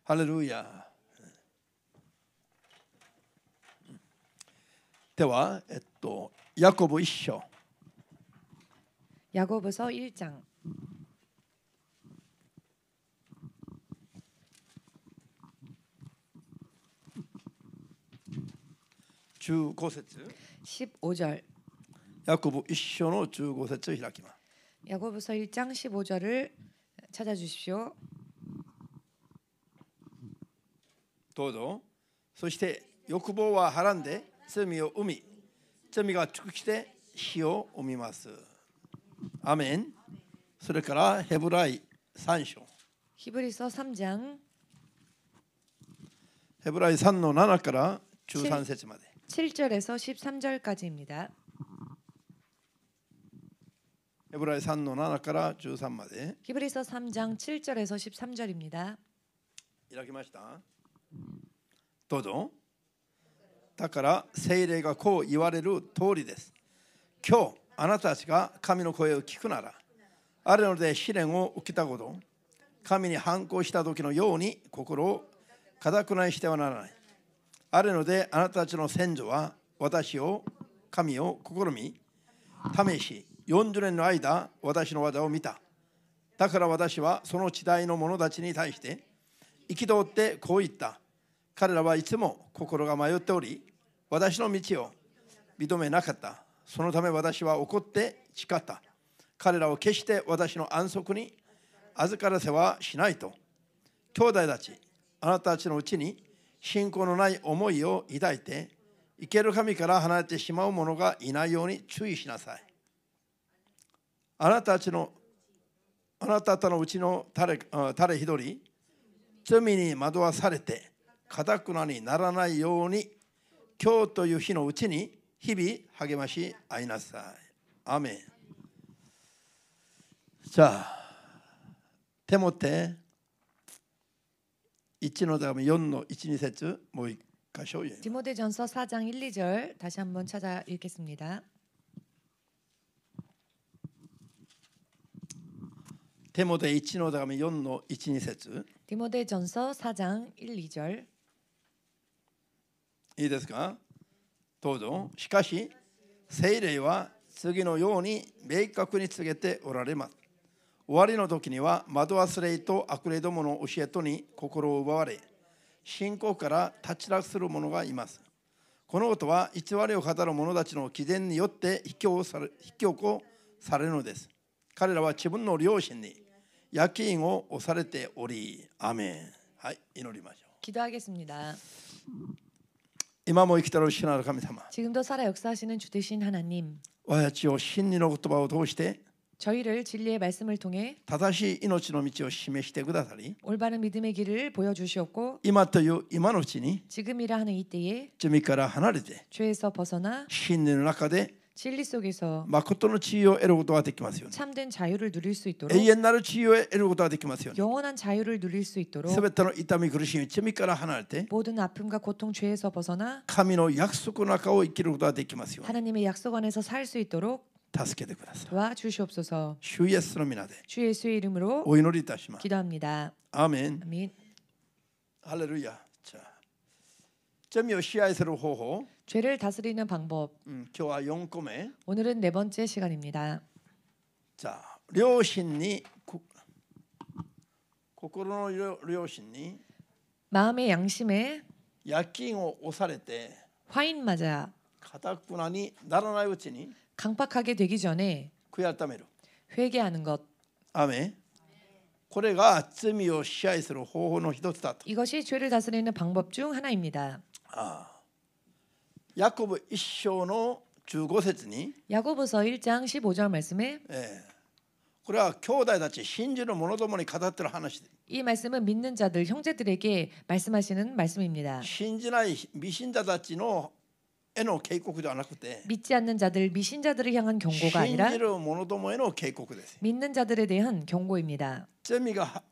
ハレルヤ。では、ヤコブ一章。 야고보서 1장 15節 15절 ヤコブ一章の15節を開きます。 야고보서 1장 15절을 찾아주십시오. どうぞ。そして欲望ははらんで罪を生み、罪が尽くして死を生みます。アメン。それからヘブライ3章。 히브리서 3장 ヘブライ3の7から13節まで。 7절에서 13절까지입니다. ヘブライ3の7から13まで。 히브리서 3장 7절에서 13절입니다. 開きました。どうぞ。だから聖霊がこう言われる通りです。今日あなたたちが神の声を聞くなら、あれので試練を受けたこと、神に反抗した時のように心を固くなにしてはならない。あれのであなたたちの先祖は私を、神を試み、試し、40年の間私の技を見た。だから私はその時代の者たちに対して憤ってこう言った。彼らはいつも心が迷っており、私の道を認めなかった。そのため私は怒って誓った。彼らを決して私の安息に預からせはしないと。兄弟たち、あなたたちのうちに信仰のない思いを抱いて、生ける神から離れてしまう者がいないように注意しなさい。あなた方のうちの誰一人、罪に惑わされて、堅くなにならないように、今日という日のうちに日々励まし合いなさい。アメン。じゃあ、テモテ1の手紙4の1、2節もう一箇所。 디모데전서 4장 1, 2절 다시 한번 찾아 읽겠습니다. テモテ1の手紙4の1、2節。 디모데전서 4장 1, 2절 いいですか。どうぞ。しかし聖霊は次のように明確に告げておられます。終わりの時には惑わす霊と悪霊どもの教えとに心を奪われ、信仰から脱落する者がいます。このことは偽りを語る者たちの起伝によって引き起こされるのです。彼らは自分の良心に焼き印を押されており、アメン。はい、祈りましょう。 기도하겠습니다. 今も生きている主なる神様、 지금도 살아 역사하시는 주 되신 하나님, 我がちを真理の言葉を通して 저희를 진리의 말씀을 통해 正しい命の道を示してくださり、 올바른 믿음의 길을 보여주시었고 今という今のうちに 지금이라 하는 이때에 罪から離れて 죄에서 벗어나 真理の中で 진리 속에서 誠の地位を得ることができますように、 참된 자유를 누릴 수 있도록 永遠なる地位を得ることができますように、 영원한 자유를 누릴 수 있도록 すべての痛み苦しみ罪から離れて 모든 아픔과 고통 죄에서 벗어나 神の約束の中を生きることができますように 하나님의 약속 안에서 살 수 있도록 助けてください。 도와주시옵소서. 主イエスの皆で 주 예수의 이름으로 お祈りいたします。 기도합니다. アーメン。 아멘. ハレルヤ。じゃあ、罪を支配する方法、 죄를 다스리는 방법. 今日は4個目。 오늘은 네 번째 시간입니다. じゃあ、良心に心の良心に 마음의 양심에 焼き印を押されて 화인 맞아 固くなにならないうちに 강박하게 되기 전에 悔い改める。 회개하는 것. アーメン。これが罪を支配する方法の一つだと。 이것이 죄를 다스리는 방법 중 하나입니다. ヤコブ一章の15節に、 야고보서 1장 15절 말씀에 これは兄弟たち信じる者どもに語っている話で、 이 말씀은 믿는 자들 형제들에게 말씀하시는 말씀입니다. 信じない未信者たちのへの警告ではなくて、 믿지 않는 자들 미신자들을 향한 경고가 信 아니라 じる者どもへの警告です。 믿는 자들에 대한 경고입니다. 罪が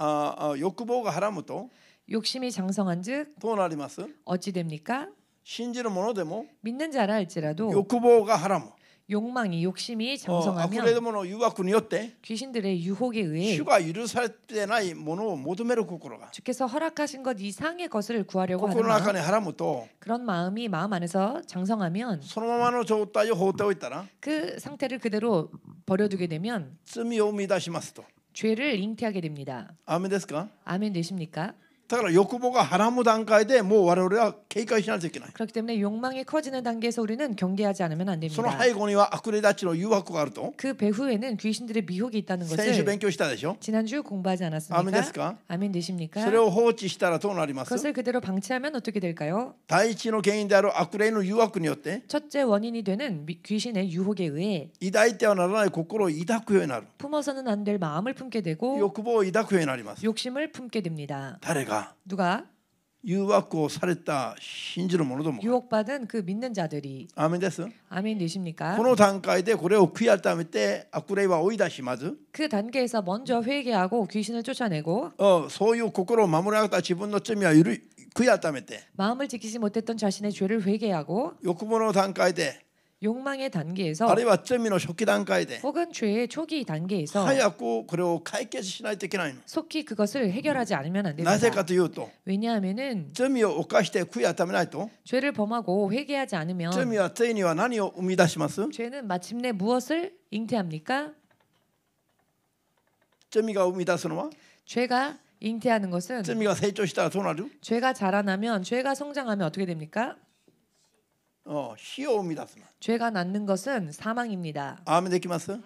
欲望がはらむと 욕심이 장성한즉 どうなります？ 어찌 됩니까? 信じる者でも 믿는 자라 할지라도 欲望がはらむ。 욕망이 욕심이 悪霊 장성하면 どもの誘惑によって 귀신들의 유혹에 의해 主が許されてないものを求める心が 주께서 허락하신 것 이상의 것을 구하려고 하는 心の中 마음, にはらむと 그런 마음이 마음 안에서 장성하면 そのままの状態を放っておいたら 그 상태를 그대로 버려두게 되면 罪を生み出しますと。 죄를 잉태하게 됩니다. アーメンですか？ 아멘 되십니까? だから欲望がはらむ段階でもう我々は警戒しないといけない。 그렇기 때문에 욕망이 커지는 단계에서 우리는 경계하지 않으면 안 その 됩니다. 背後には悪霊たちの誘惑があると 그 배후에는 귀신들의 미혹이 있다는 先週 것을 勉強したでしょ。 지난주 공부하지 アーメンです 않았습니까? か？ 아멘 되십니까? それを放置したらどうなります？ 그것을 그대로 방치하면 어떻게 될까요? 第一の原因である悪霊の誘惑によって 첫째 원인이 되는 귀신의 유혹에 의해 抱いてはならない心を抱くようになる。 품어서는 안 될 마음을 품게 되고 欲望を抱くようになります。 욕심을 품게 됩니다. 誰が 누가? 誘惑をされた信じる者どもが。 유혹받은 그 믿는 자들이. アーメンです。 아멘 되십니까? この段階でこれを悔い改めて悪霊は追い出しまず 그 단계에서 먼저 회개하고 귀신을 쫓아내고 そういう心を守れなかった自分の罪は悔い改めて 마음을 지키지 못했던 자신의 죄를 회개하고 欲望の段階で 욕망의 단계에서 あるいは罪の初期段階で 혹은 죄의 초기 단계에서 早くこれを解決しないといけないの。 속히 그것을 해결하지 않으면 안 なぜか 됩니다. というと 왜냐하면은 罪を犯して悔い改めないと 죄를 범하고 회개하지 않으면 罪はついには何を生み出します？ 죄는 마침내 무엇을 잉태합니까? 罪が生み出すのは 죄가 잉태하는 것은 罪が成長したらどうなる？ 죄가 자라나면 죄가 성장하면 어떻게 됩니까? 死を生み出すの。 죄가 낳는 것은 사망입니다. アーメンできます？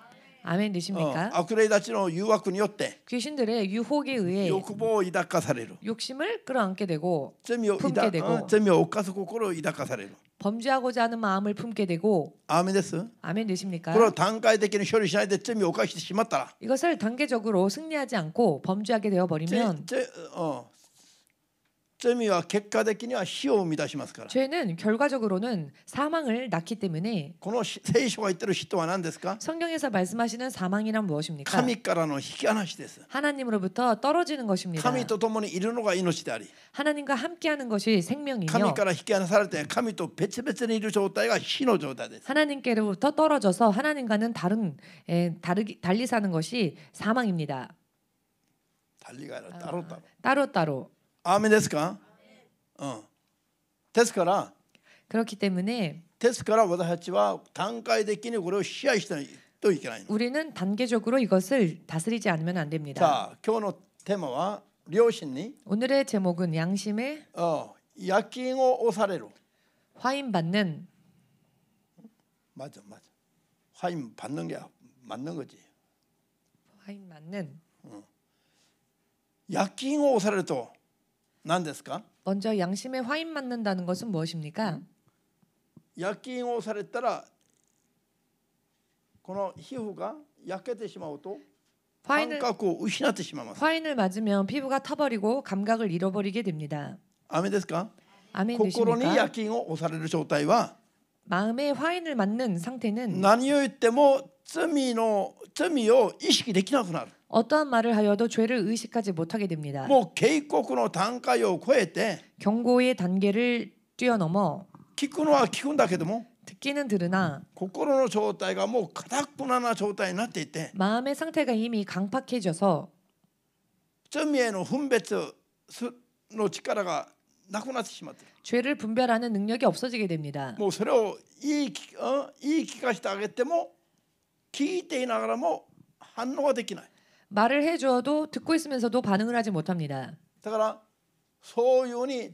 아멘 되십니까? 悪霊たちの誘惑によって 귀신들의 유혹에 의해 欲望を抱かされる。 욕심을 끌어안게 되고 罪を 품게 되고 罪を犯す心を抱かされる。 범죄하고자 하는 마음을 품게 되고 アーメンです。 아멘 되십니까? これを段階的に処理しないで罪を犯してしまったら 이것을 단계적으로 승리하지 않고 범죄하게 되어 버리면 罪は結果的には死を生み出しますから。 죄는 결과적으로는 사망을 낳기 때문에 この聖書が言ってる死とは何ですか？ 성경에서 말씀하시는 사망이란 무엇입니까? 神からの引き離しです。 하나님으로부터 떨어지는 것입니다. 神と共にいるのが命であり、 하나님과 함께하는 것이 神 생명이며 から引き離されて神と別々にいる状態が死の状態です。 하나님께로부터 떨어져서 하나님과는 달리 사는 것이 사망입니다. 달리 가라 따로 따로. 따로따로. アーメンですか？ですから 그렇기 때문에 私たちは段階的にこれを支配しないといけないの。 우리는 단계적으로 이것을 다스리지 않으면 안 됩니다. さあ今日のテーマは良心に 오늘의 제목은 양심에 焼き印を押される。 화인받는. 맞아. 화인 받는 게 맞는 거지. 화인받는. 焼き印を押されると何ですか？ 먼저 양심에 화인 맞는다는 것은 무엇입니까? 焼き印を押されたらこの皮膚が焼けてしまうと感覚を失ってしまいます。 화인을 맞으면 피부가 타버리고 감각을 잃어버리게 됩니다. アーメンですか？ 아멘 心に 되십니까? 焼き印を押される状態は 마음에 화인을 맞는 상태는 何を言っても罪を意識できなくなる。 어떠한 말을 하여도 죄를 의식하지 못하게 됩니다. もう警告の段階を超えて 경고의 단계를 뛰어넘어 聞くのは聞くんだけども 듣기는 들으나 心の状態がもう堅くなな状態になっていて 마음의 상태가 이미 강팍해져서 罪への分別の力がなくなってしまっている。 죄를 분별하는 능력이 없어지게 됩니다. もうそれを言い聞かせてあげても聞いていながらも反応ができない。 말을 해주어도 듣고 있으면서도 반응을 하지 못합니다. だからそういうふうに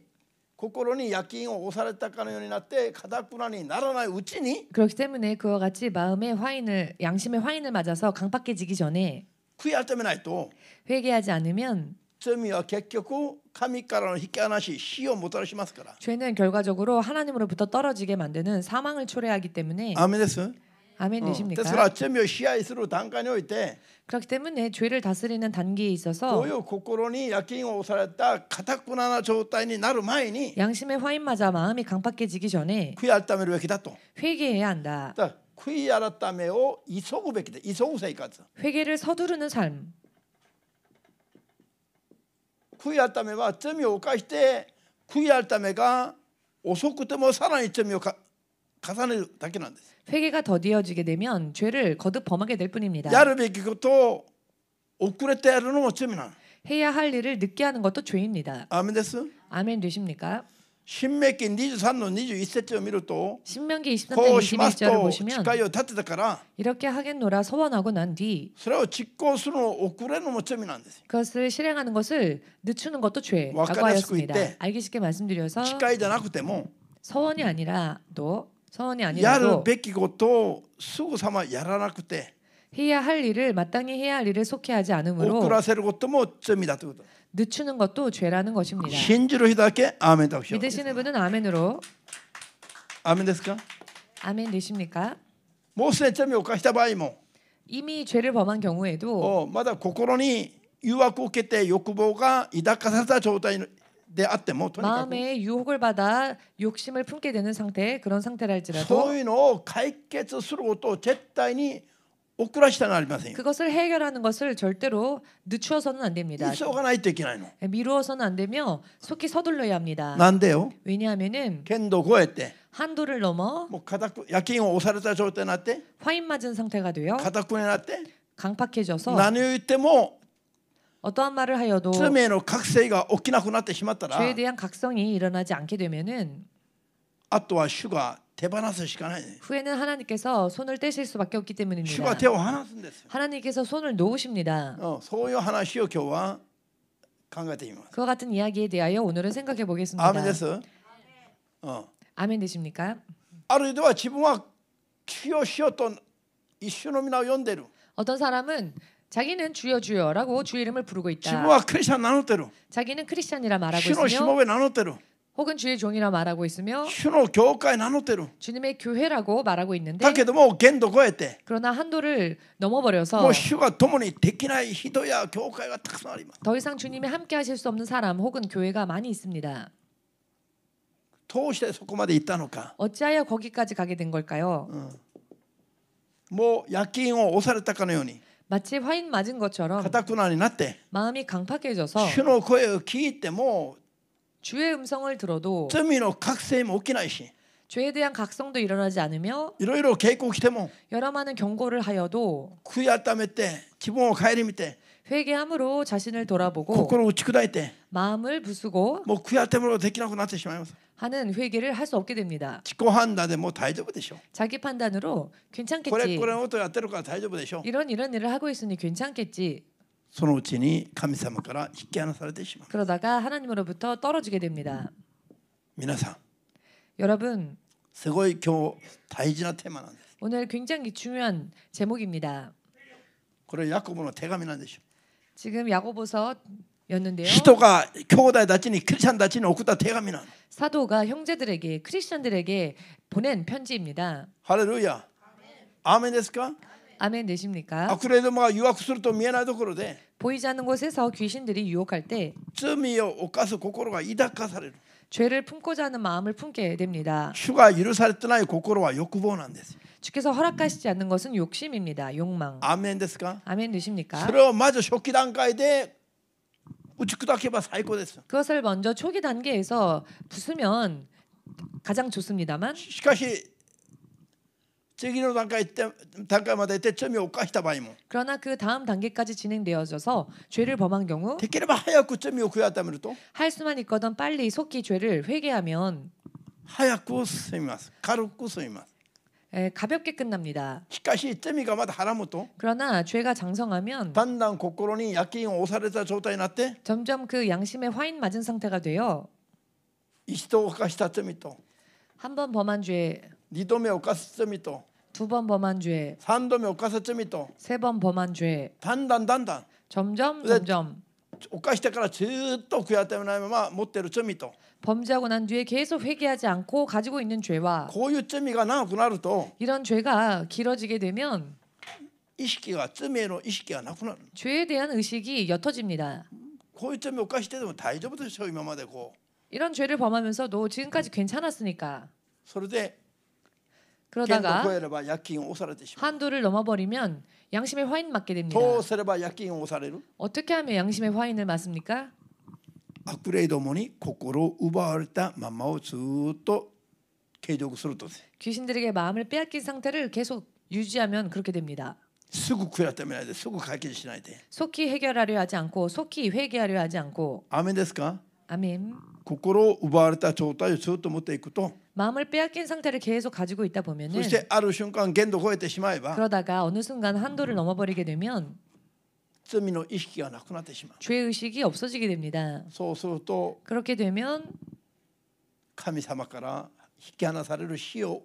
心に焼き印を押されたかのようになって堅くなにならないうちに 그렇기 때문에 그와 같이 마음의 화인을 양심의 화인을 맞아서 강팍해지기 전에 悔い改めないと 회개하지 않으면 罪は結局神からの引き離し死をもたらしますから。 죄는 결과적으로 하나님으로부터 떨어지게 만드는 사망을 초래하기 때문에 アーメンです。 아멘 ですか 되십니까? ら罪を支配する段階において 그렇기 때문에 죄를 다스리는 단계에 こ 있어서 ういう心に焼き印を押された堅くなな状態になる前に 양심의 화인 맞아 마음이 강팍해지기 전에 悔い改めるべきだと。 회개해야 한다. だから悔い改めを急ぐべきで急ぐ生活。 회개를 서두르는 삶. 悔い改めは罪を犯して悔い改めが遅くてもさらに罪を重ねるだけなんです。 회개가 더디어지게 되면 죄를 거듭 범하게 될 뿐입니다. やるべきことを遅れてやるのも罪なの。 해야 할 일을 늦게 하는 것도 죄입니다. アーメンです。 아멘 되십니까? 新明記23の21節を見ると 신명기 23장 こうします 21절을 と 보시면 誓いを立てたから 이렇게 하겠노라 서원하고 난 뒤 それを実行するのを遅れるのも罪なんです。 그것을 실행하는 것을 늦추는 것도 죄라고 와카리스쿠 하였습니다. 이때 알기 쉽게 말씀드려서 誓いじゃなくても 서원이 아니라도 やるべきことをすぐさまやらなくて 해야 할 일을 마땅히 해야 할 일을 속히 하지 遅 않으므로 らせることも罪だということ。 늦추는 것도 죄라는 것입니다. 信じる人だけアーメンとおっしゃる。 믿으시는 분은 아멘으로 アーメンですか？ 아멘 되십니까? もうすでに罪を犯した場合も 이미 죄를 범한 경우에도 まだ心に誘惑を受けて欲望が抱かされた状態であってもとにかく 마음에 유혹을 받아 욕심을 품게 되는 상태 그런 상태라 そう 할지라도 いうのを解決することを絶対に遅らしてはなりませんよ。 그것을 해결하는 것을 절대로 늦추어서는 안 됩니다. 急がないといけないの。 미루어서는 안 되며 속히 서둘러야 합니다. なんでよ？ 왜냐하면은 剣道を超えて 한도를 넘어 もう夜勤を押された状態になって 화인 맞은 상태가 되어 固くになって 강팍해져서 何を言っても 어떠한 말을 하여도 罪への覚醒が起きなくなってしまったら 죄에 대한 각성이 일어나지 않게 되면은 あとは主が手放すしかない。 후에는 하나님께서 손을 떼실 수밖에 없기 主 때문입니다. が手を離すんですよ。 하나님께서 손을 놓으십니다. そういう話を今日は考えてみます。 그와 같은 이야기에 대하여 오늘은 생각해 アーメン 보겠습니다. です。 아멘 되십니까? あるいは自分は主よ主よと一緒の皆を呼んでる。 어떤 사람은 자기는 주여 주여라고 주 이름을 부르고 自分 있다. はクリスチャン名乗ってる。 자기는 크리스찬이라 말하고 主のしも 있으며 べ名乗ってる。 혹은 주의 종이라 말하고 있으며 主の教会名乗ってる。 주님의 교회라고 말하고 있는데 だけども限度を超えて 그러나 한도를 넘어버려서 もう主が共にできない人や教会がたくさんあります。 더 이상 주님이 함께 하실 수 없는 사람 혹은 교회가 많이 있습니다. どうしてそこまで行ったのか。 어찌하여 거기까지 가게 된 걸까요? もう夜勤を押されたかのように 마치 화인 맞은 것처럼 固くなになって 마음이 강팍해져서 主の声を聞いても 주의 음성을 들어도 罪の覚醒も起きないし 죄에 대한 각성도 일어나지 않으며 いろいろ警告しても 여러 많은 경고를 하여도 悔い改めて自分を顧みて 회개함으로 자신을 돌아보고 心を打ち砕いて 마음을 부수고 もう悔い改めることができなくなってしまいます。 하는 회개를 할 수 없게 됩니다. 自己判断でもう大丈夫でしょう。 자기 판단으로 これ 괜찮겠지. これのことやってるから大丈夫でしょう。 이런 일을 하고 있으니 괜찮겠지. そのうちに神様から引き離されてしまう。 그러다가 하나님으로부터 떨어지게 됩니다. 皆さん 여러분 すごい今日大事なテーマなんです。 오늘 굉장히 중요한 제목입니다. これヤコブの手紙なんでしょう。 지금 야고보서였는데요. 人が兄弟たちにクリスチャンたちに送った手紙なの。 사도가 형제들에게 크리스천들에게 보낸 편지입니다. ハレルヤ。アーメンですか？ 아멘 되십니까? 悪霊どもが誘惑すると見えないところで 보이지 않는 곳에서 귀신들이 유혹할 때 罪を犯す心が抱かされる。 죄를 품고자 하는 마음을 품게 됩니다. 主が許されてない心は欲望なんです。 주께서 허락하시지 않는 것은 욕심입니다. 욕망. アーメンですか？ 아멘 되십니까? それをまず初期段階で打ち砕けば最高です。 그것을 먼저 초기 단계에서 부수면 가장 좋습니다만 しかし次の段階まで行って罪を犯した場合も 그러나 그 다음 단계까지 진행되어져서 죄를 범한 경우 できれば早く罪を悔い改めると 할 수만 있거든 빨리 속히 죄를 회개하면 早く済みます。軽く済みます。 가볍게 끝납니다. しかし罪がまだはらむと 그러나 죄가 장성하면 だんだん心に夜勤を押された状態になって 점점 그 양심에 화인 맞은 상태가 되어 一度犯した罪と 한 번 범한 죄, 二度目犯す罪と 두 번 범한 죄, 三度目犯す罪と 세 번 범한 죄, だんだん점점 네. 점점 犯してからずっと悔い改めないまま持っている罪と 범죄하고 난 뒤에 계속 회개하지 않고 가지고 있는 죄와 こういう罪が長くなると 이런 죄가 길어지게 되면 意識が罪への意識がなくなる。 죄에 대한 의식이 옅어집니다. こういう罪を犯してでも大丈夫でしょう今までこう 이런 죄를 범하면서도 지금까지 괜찮았으니까 それで限度を 그러다가 超えれば夜勤を押されてしまう。 한도를 넘어버리면 양심의 화인 맞게 됩니다. どうすれば夜勤を押される？ 어떻게 하면 양심의 화인을 맞습니까? 悪霊どもに心を奪われたままをずっと継続するとです。 귀신들에게 마음을 빼앗긴 상태를 계속 유지하면 그렇게 됩니다. すぐ悔やためないで、すぐ解決しないで。 속히 해결하려 하지 않고 속히 회개하려 하지 않고. アーメンですか？ 아멘. 心を奪われた状態をずっと持っていくと、 마음을 빼앗긴 상태를 계속 가지고 있다 そ 보면은 してある瞬間限度を超えてしまえば 그러다가 어느 순간 한도를 넘어버리게 되면 罪の意識がなくなってしまう。 죄 의식이 없어지게 됩니다. そうすると 그렇게 되면 神様から引き離される死を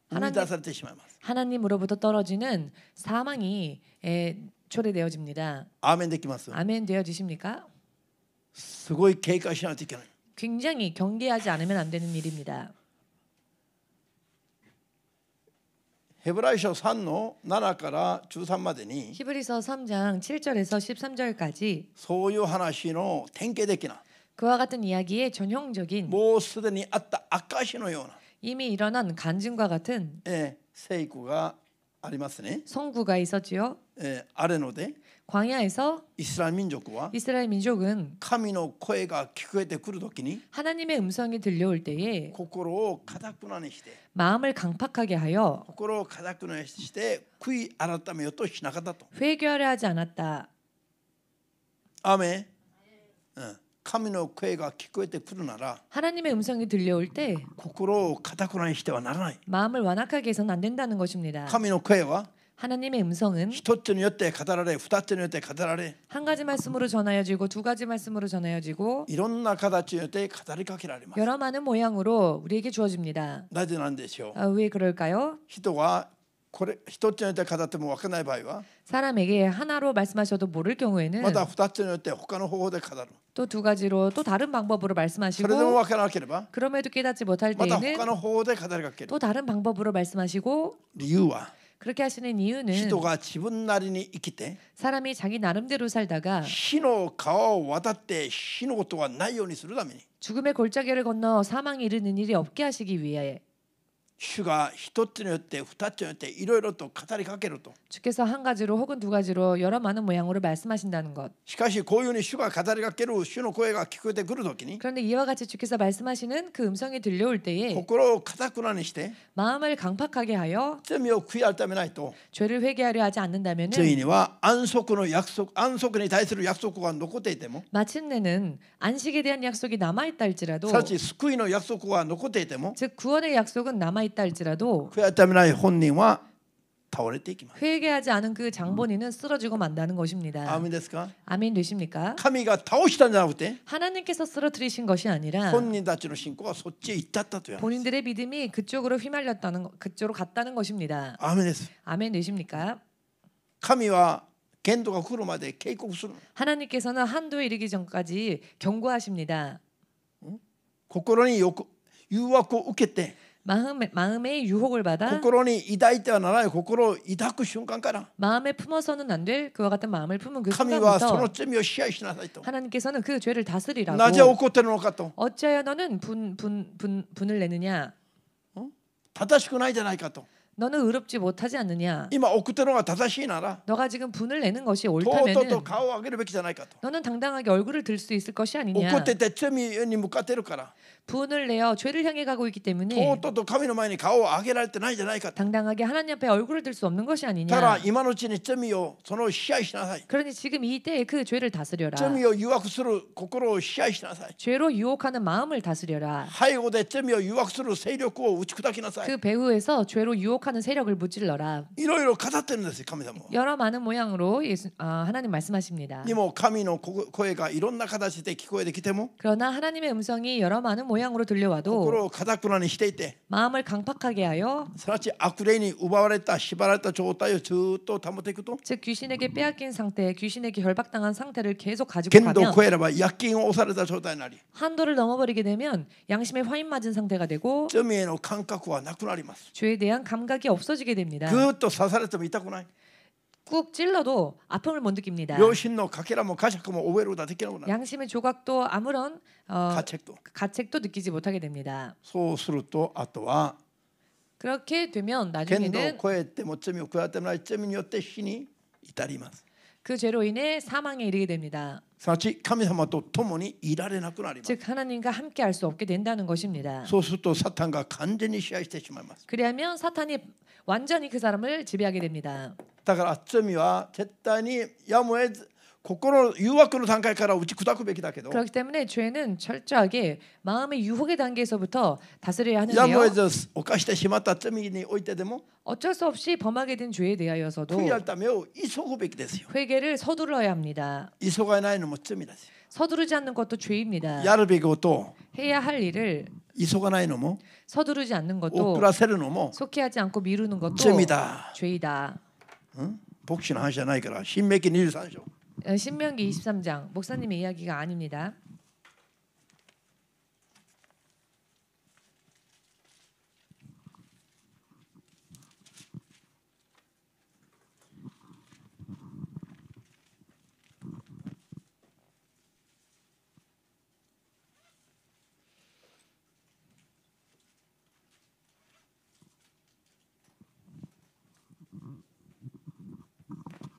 生み出されてしまいます。 하나님으로부터 떨어지는 사망이 초래되어집니다. アーメンできます。 아멘 되어지십니까? すごい警戒しないといけない。 굉장히 경계하지 않으면 안 되는 일입니다. ヘブライ書3の7から13までに 히브리서 3장 7절에서 13절까지 そういう話の典型的な 그와 같은 이야기의 전형적인 もうすでにあった証のような 이미 일어난 간증과 같은 聖句がありますね。 성구가 있었지요. あれので 광야에서 イスラエル民族は 이스라엘 민족은 神の声が聞こえてくるときに 하나님의 음성이 들려올 때에 心を堅くなにして 마음을 강팍하게 하여 心を堅くなにして悔い改めようとしなかったと。 회개하려 하지 않았다. アーメン。神の声が聞こえてくるなら 하나님의 음성이 들려올 때 心を堅くなにしてはならない。 마음을 완악하게 해서는 안 된다는 것입니다. 神の声は 하나님의 음성은 一つによって語られ、二つによって語られ、 한 가지 말씀으로 전하여지고 두 가지 말씀으로 전하여지고 いろんな形によって語りかけられます。 여러 많은 모양으로 우리에게 주어집니다. なぜなんでしょう。 왜 그럴까요? 人はこれ一つによって語っても分からない場合は、 사람에게 하나로 말씀하셔도 모를 경우에는 また二つによって他の方法で語る。 또 두 가지로 또 다른 방법으로 それでも 말씀하시고 分からなければ、 그럼에도 깨닫지 못할 また 때에는 他の方法で語りかける。 또 다른 방법으로 말씀하시고 理由は 그렇게 하시는 이유는 人が自分なりに生きて 사람이 자기 나름대로 살다가 死の川を渡って死のことはないようにするために 죽음의 골짜기를 건너 사망에 이르는 일이 없게 하시기 위해 主が一つによって二つによっていろいろと語りかけると。 주께서 한 가지로 혹은 두 가지로 여러 많은 모양으로 말씀하신다는 것. しかしこういうふうに主が語りかける主の声が聞こえてくるときに 그런데 이와 같이 주께서 말씀하시는 그 음성이 들려올 때에 心を堅くなにして 마음을 강팍하게 하여 罪を悔い改めないと 죄를 회개하려 하지 않는다면 ついには安息の約束、安息に対する約束が残っていても 마침내는 안식에 대한 약속이 남아있다 할지라도 すなわち救いの約束が残っていても 즉 구원의 약속은 남아있다 할지라도 悔い改めない本人は倒れていきます。 회개하지 않은 그 장본인은 쓰러지고 만다는 것입니다. アーメンですか？ 아멘 되십니까? 神が倒したんじゃなくて 하나님께서 쓰러뜨리신 것이 아니라 本人たちの信仰はそっちへ行ったという話。 본인들의 믿음이 그쪽으로 휘말렸다는 그쪽으로 갔다는 것입니다. アーメンです。 아멘 되십니까? 神は限度が来るまで警告する。 하나님께서는 한도에 이르기 전까지 경고하십니다. 心によく誘惑を受けて 마음의 유혹을 받아 心に抱いてはならない心を抱く瞬間から 마음에 품어서는 안 될 그와 같은 마음을 품은 그 神はそ 순간부터 の罪を支配しなさいと。 하나님께서는 그 죄를 다스리라고 なぜ起こっているのかと。 어찌하여 너는 분을 내느냐 正しくないじゃないかと。 너는 의롭지 못하지 않느냐 今起こっているのが正しいなら 너가 지금 분을 내는 것이 とうとう 옳다면은 と顔を上げるべきじゃないかと。 너는 당당하게 얼굴을 들 수 있을 것이 怒 아니냐 ってて罪に向かっているから 분을 내어 죄를 향해 가고 있기 と 때문에 うとうと神の前に顔を上げられてないじゃないかと。 당당하게 하나님 앞에 얼굴을 들 수 없는 것이 だから 아니냐 今のうちに罪をその支配しなさい。 그러니 지금 이때에 그 죄를 다스려라 罪を誘惑する心を支配しなさい。 죄로 유혹하는 마음을 다스려라 背後で罪を誘惑する勢力を打ち砕きなさい。 그 배후에서 죄로 유혹하는 세력을 무찔러라 いろいろ語ってるんですよ神様は。 여러 많은 모양으로 하나님 말씀하십니다 にも神の声がいろんな形で聞こえてきても 그러나 하나님의 음성이 여러 많은 모양으로 들려와도 心を堅くなにしていて 마음을 강팍하게 하여 すなわち悪霊に奪われた縛られた状態をずっと保っていくと 즉 귀신에게 빼앗긴 상태, 귀신에게 결박당한 상태를 계속 가지고 限度を 가면 超えれば薬金を押された状態になり 한도를 넘어버리게 되면 양심에 화인 맞은 상태가 되고 罪への感覚はなくなります。 죄에 대한 감각이 없어지게 됩니다. ぐーっと刺されても痛くない。 꾹 찔러도 아픔을 못 느낍니다. 良心のかけらも呵責も覚えることができなくなる。 양심의 조각도 아무런 가책도. 가책도 느끼지 못하게 됩니다. そうするとあとは 그렇게 되면 限度を 나중에는 超えても罪を加えてない罪によって死に至ります。그 죄로 인해 사망에 이르게 됩니다. すなわち神様と共にいられなくなります。 즉 하나님과 함께 할 수 없게 된다는 것입니다. そうするとサタンが完全に支配してしまいます。 그리하면 사탄이 완전히 그 사람을 지배하게 됩니다. だから罪は絶対にやむを得ず心の誘惑の段階から打ち砕くべきだけど、 그렇기 때문에 죄는 철저하게 마음의 유혹의 단계에서부터 다스려야 やむを 하는데요. 得ず犯してしまった罪においてでも 어쩔 수 없이 범하게 된 죄에 대하여서도 悔い改めを急ぐべきですよ。 회개를 서둘러야 합니다. 急がないのも罪ですよ。 서두르지 않는 것도 죄입니다. やるべきことを 해야 할 일을 急がないのも 서두르지 않는 遅 것도 らせるのも 속히 하지 않고 미루는 것도 罪だ。 죄이다. 牧師の話じゃないから新明記23章。 신명기 23장 목사님의 이야기가 아닙니다.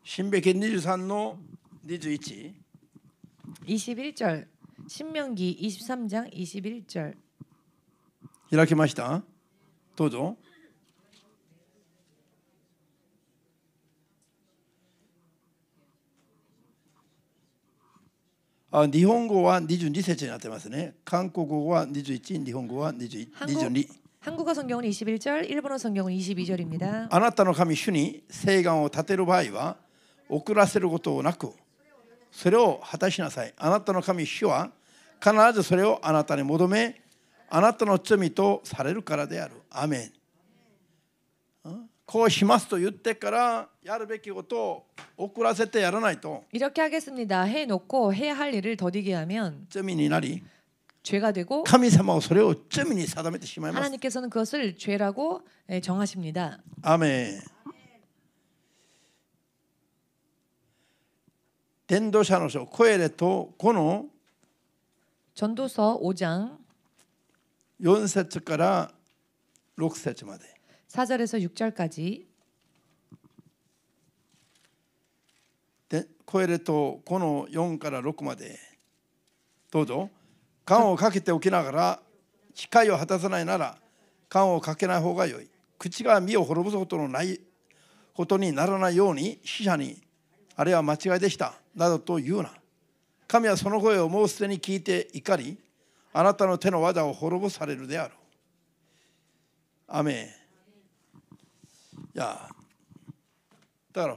신명기 23の21。 21절 신명기 23장 21절 開きました。どうぞ。日本語は22節になってますね。韓国語は21、日本語は22。 한국어 성경은 21절, 일본어 성경은 22절입니다. あなたの神主に誓願を立てる場合は遅らせることなくそれを果たしなさい。あなたの神主は必ずそれをあなたに求めあなたの罪とされるからである。アメン。こうしますと言ってからやるべきことを遅らせてやらないと 이렇게 하겠습니다. 해놓고 해야 할 일을 더디게 하면 罪になり 죄가 되고 神様はそれを罪に定めてしまいます。 하나님께서는 그것을 죄라고 정하십니다. アメン。伝道者の書コエレト5の 전도서 5장 4節から6節まで 4절에서 6절까지 でコエレト5の4から6までどうぞ。缶をかけておきながら誓いを果たさないなら缶をかけない方がよい。口が身を滅ぼすことのないことにならないように死者にあれは間違いでしたなどと言うな。神はその声をもうすでに聞いて怒りあなたの手の技を滅ぼされるであろう。アメン。いやだから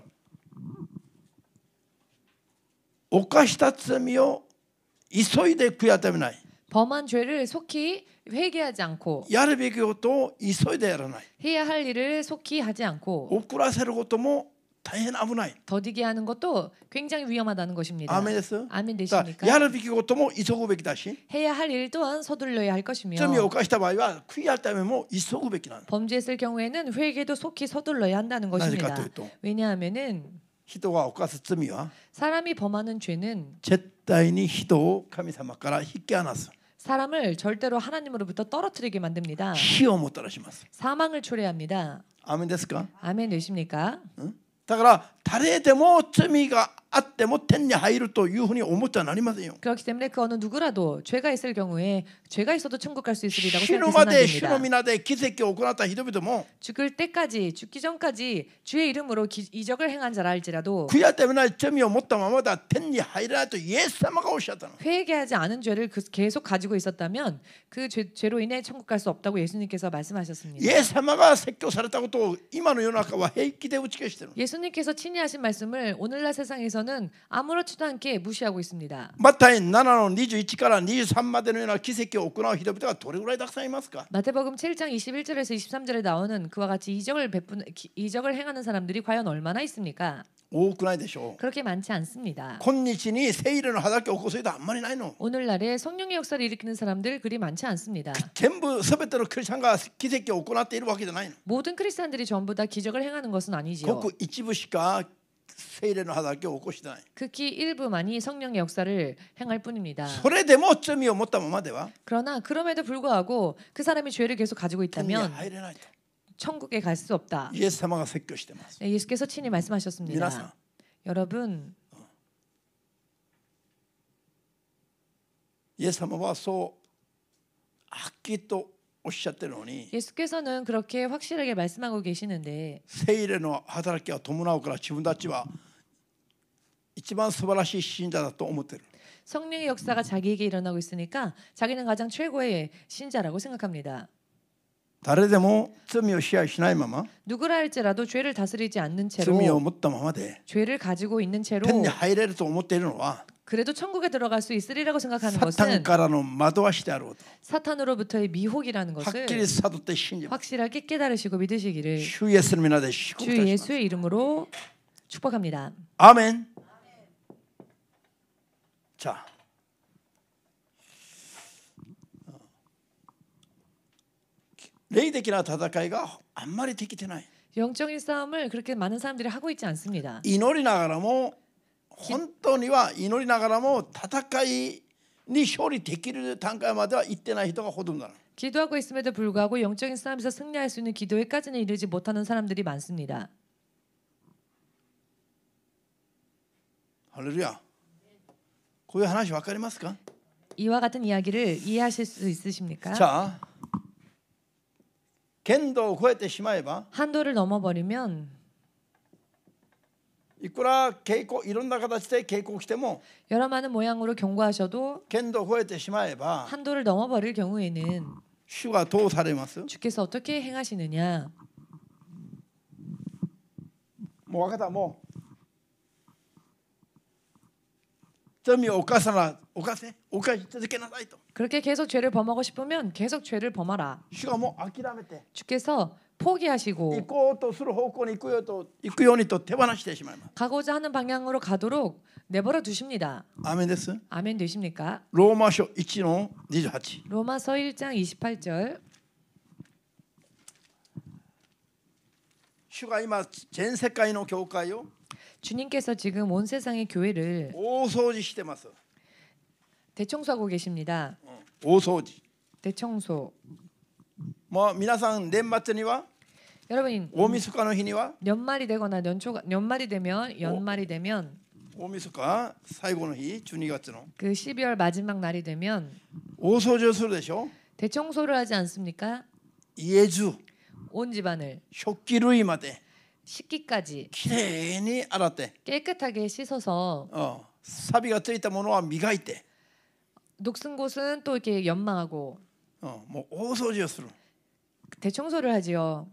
犯した罪を急いで悔い改めない。 범한 죄를 속히 회개하지 않고 やるべきことを急いでやらない。 해야 할 일을 속히 하지 않고 遅らせることも大変危ない。 더디게 하는 것도 굉장히 위험하다는 것입니다. アメンです。 아멘 だから 되십니까? やるべきことも急ぐべきだし 해야 할 일 또한 서둘러야 할 것이며 罪を犯した場合は悔い改めも急ぐべきなの。 범죄했을 경우에는 회개도 속히 서둘러야 한다는 なぜか 것입니다. というと 왜냐하면은 人が犯す罪は 사람이 범하는 죄는 絶対に人を神様から引き離す。 사람을 절대로 하나님으로부터 떨어뜨리게 만듭니다. 死をもたらします。 사망을 초래합니다. アメンですか？ 아멘 되십니까? だから誰でも罪があっても天に入るというふうに思ってはなりませんよ。 그렇기 때문에 그 어느 누구라도 죄가 있을 경우에 죄가 있어도 천국 갈 수 있으리라고 死ぬ 생각해서는 ま 안 で主の 됩니다. 皆で奇跡を行った人々も 죽을 때까지 죽기 전까지 주의 이름으로 이적을 행한 자라 할지라도 悔い改めない罪を持ったままでは天に入らないとイエス様がおっしゃったの。 회개하지 않은 죄를 계속 가지고 있었다면 그 죄로 인해 천국 갈 수 없다고 예수님께서 말씀하셨습니다. イエス様が説教されたことを今の世の中は平気で打ち消している。 예수님께서 친히 하신 말씀을 오늘날 세상에서는 아무렇지도 않게 무시하고 있습니다. マタイ7の21から23までのような奇跡を行う人々がどれぐらいたくさんいますか？ 마태복음 7장 21절에서 23절에 나오는 그와 같이 이적을 행하는 사람들이 과연 얼마나 있습니까? 多くないでしょう。 그렇게 많지 않습니다. 今日に聖霊の働きを起こす人はあんまりないの。 오늘날에 성령의 역사를 일으키는 사람들 그리 많지 않습니다. 全部全てのクリスチャンが奇跡を行っているわけじゃないの。 모든 크리스찬들이 전부 다 기적을 행하는 것은 아니지요. ごく一部しか聖霊の働きを起こしてない。 극히 일부만이 성령의 역사를 행할 뿐입니다. それでも罪を持ったままでは 그러나 그럼에도 불구하고 그 사람이 죄를 계속 가지고 天には 있다면 入れないと 천국에 갈 수 없다. イエス様が説教しています。 예수께서 친히 皆さん 말씀하셨습니다. 여러분, イエス様はそうはっきりとおっしゃってるのに、 예수께서는 그렇게 확실하게 말씀하고 계시는데 聖霊の働きが伴うから自分たちは一番素晴らしい信者だと思ってる。 성령의 역사가 자기에게 일어나고 있으니까 자기는 가장 최고의 신자라고 생각합니다. 誰でも罪を支配しないまま 누구라 할지라도 죄를 다스리지 않는 채로 罪を持ったままで 죄를 가지고 있는 채로 天に入れると思っているのは 그래도 천국에 들어갈 수 있으리라고 생각하는 サタン 것은 からの惑わしであろうと 사탄으로부터의 미혹이라는 はっ 것을 きり悟って信じます。 확실하게 깨달으시고 믿으시기를 主イエスの皆で祝福い 주 たします。 예수의 이름으로 축복합니다. アーメン。じゃあ霊的な戦いがあんまりできてない。 영적인 싸움을 그렇게 많은 사람들이 하고 있지 않습니다. 祈りながらも本当には祈りながらも戦いに勝利できる段階までは行ってない人がほとんどなの。 기도하고 있음에도 불구하고 영적인 싸움에서 승리할 수 있는 기도에까지는 이르지 못하는 사람들이 많습니다. ハレルヤ。こういう話分かりますか？ 이와 같은 이야기를 이해하실 수 있으십니까? じゃあ限度を超えてしまえば 한도를 넘어버리면 いくら傾向いろんな形で傾向来ても 여러 많은 모양으로 경고하셔도 限度を超えてしまえば 한도를 넘어버릴 경우에는 主がどうされます？ 주께서 어떻게 행하시느냐? もう分かった。もう罪を犯さな犯し続けなさいと 그렇게 계속 죄를 범하고 싶으면 계속 죄를 범하라. 主がもう諦めて 주께서 포기하시고 行こうとする方向に行くようにと手放してしまいます。 가고자 하는 방향으로 가도록 내버려 두십니다. アーメンです。 아멘 되십니까? ローマ書1の28。 로마서 1장 28절. 主が今全世界の教会を 주님께서 지금 온 세상의 교회를 大掃除してます。 대청소하고 계십니다. 大掃除。 대청소. もう皆さん年末には 여러분 大晦日の日には 연말이 되거나 연말이 되면 大晦日最後の日12月の 그 12월 마지막 날이 되면 大掃除をするでしょ。 대청소를 하지 않습니까? 家中 온 집안을 食器類まで 식기까지 きれいに洗って 깨끗하게 씻어서 錆がついたものは磨いて 녹슨 곳은 또 이렇게 연마하고 もう大掃除をする。 대청소를 하지요.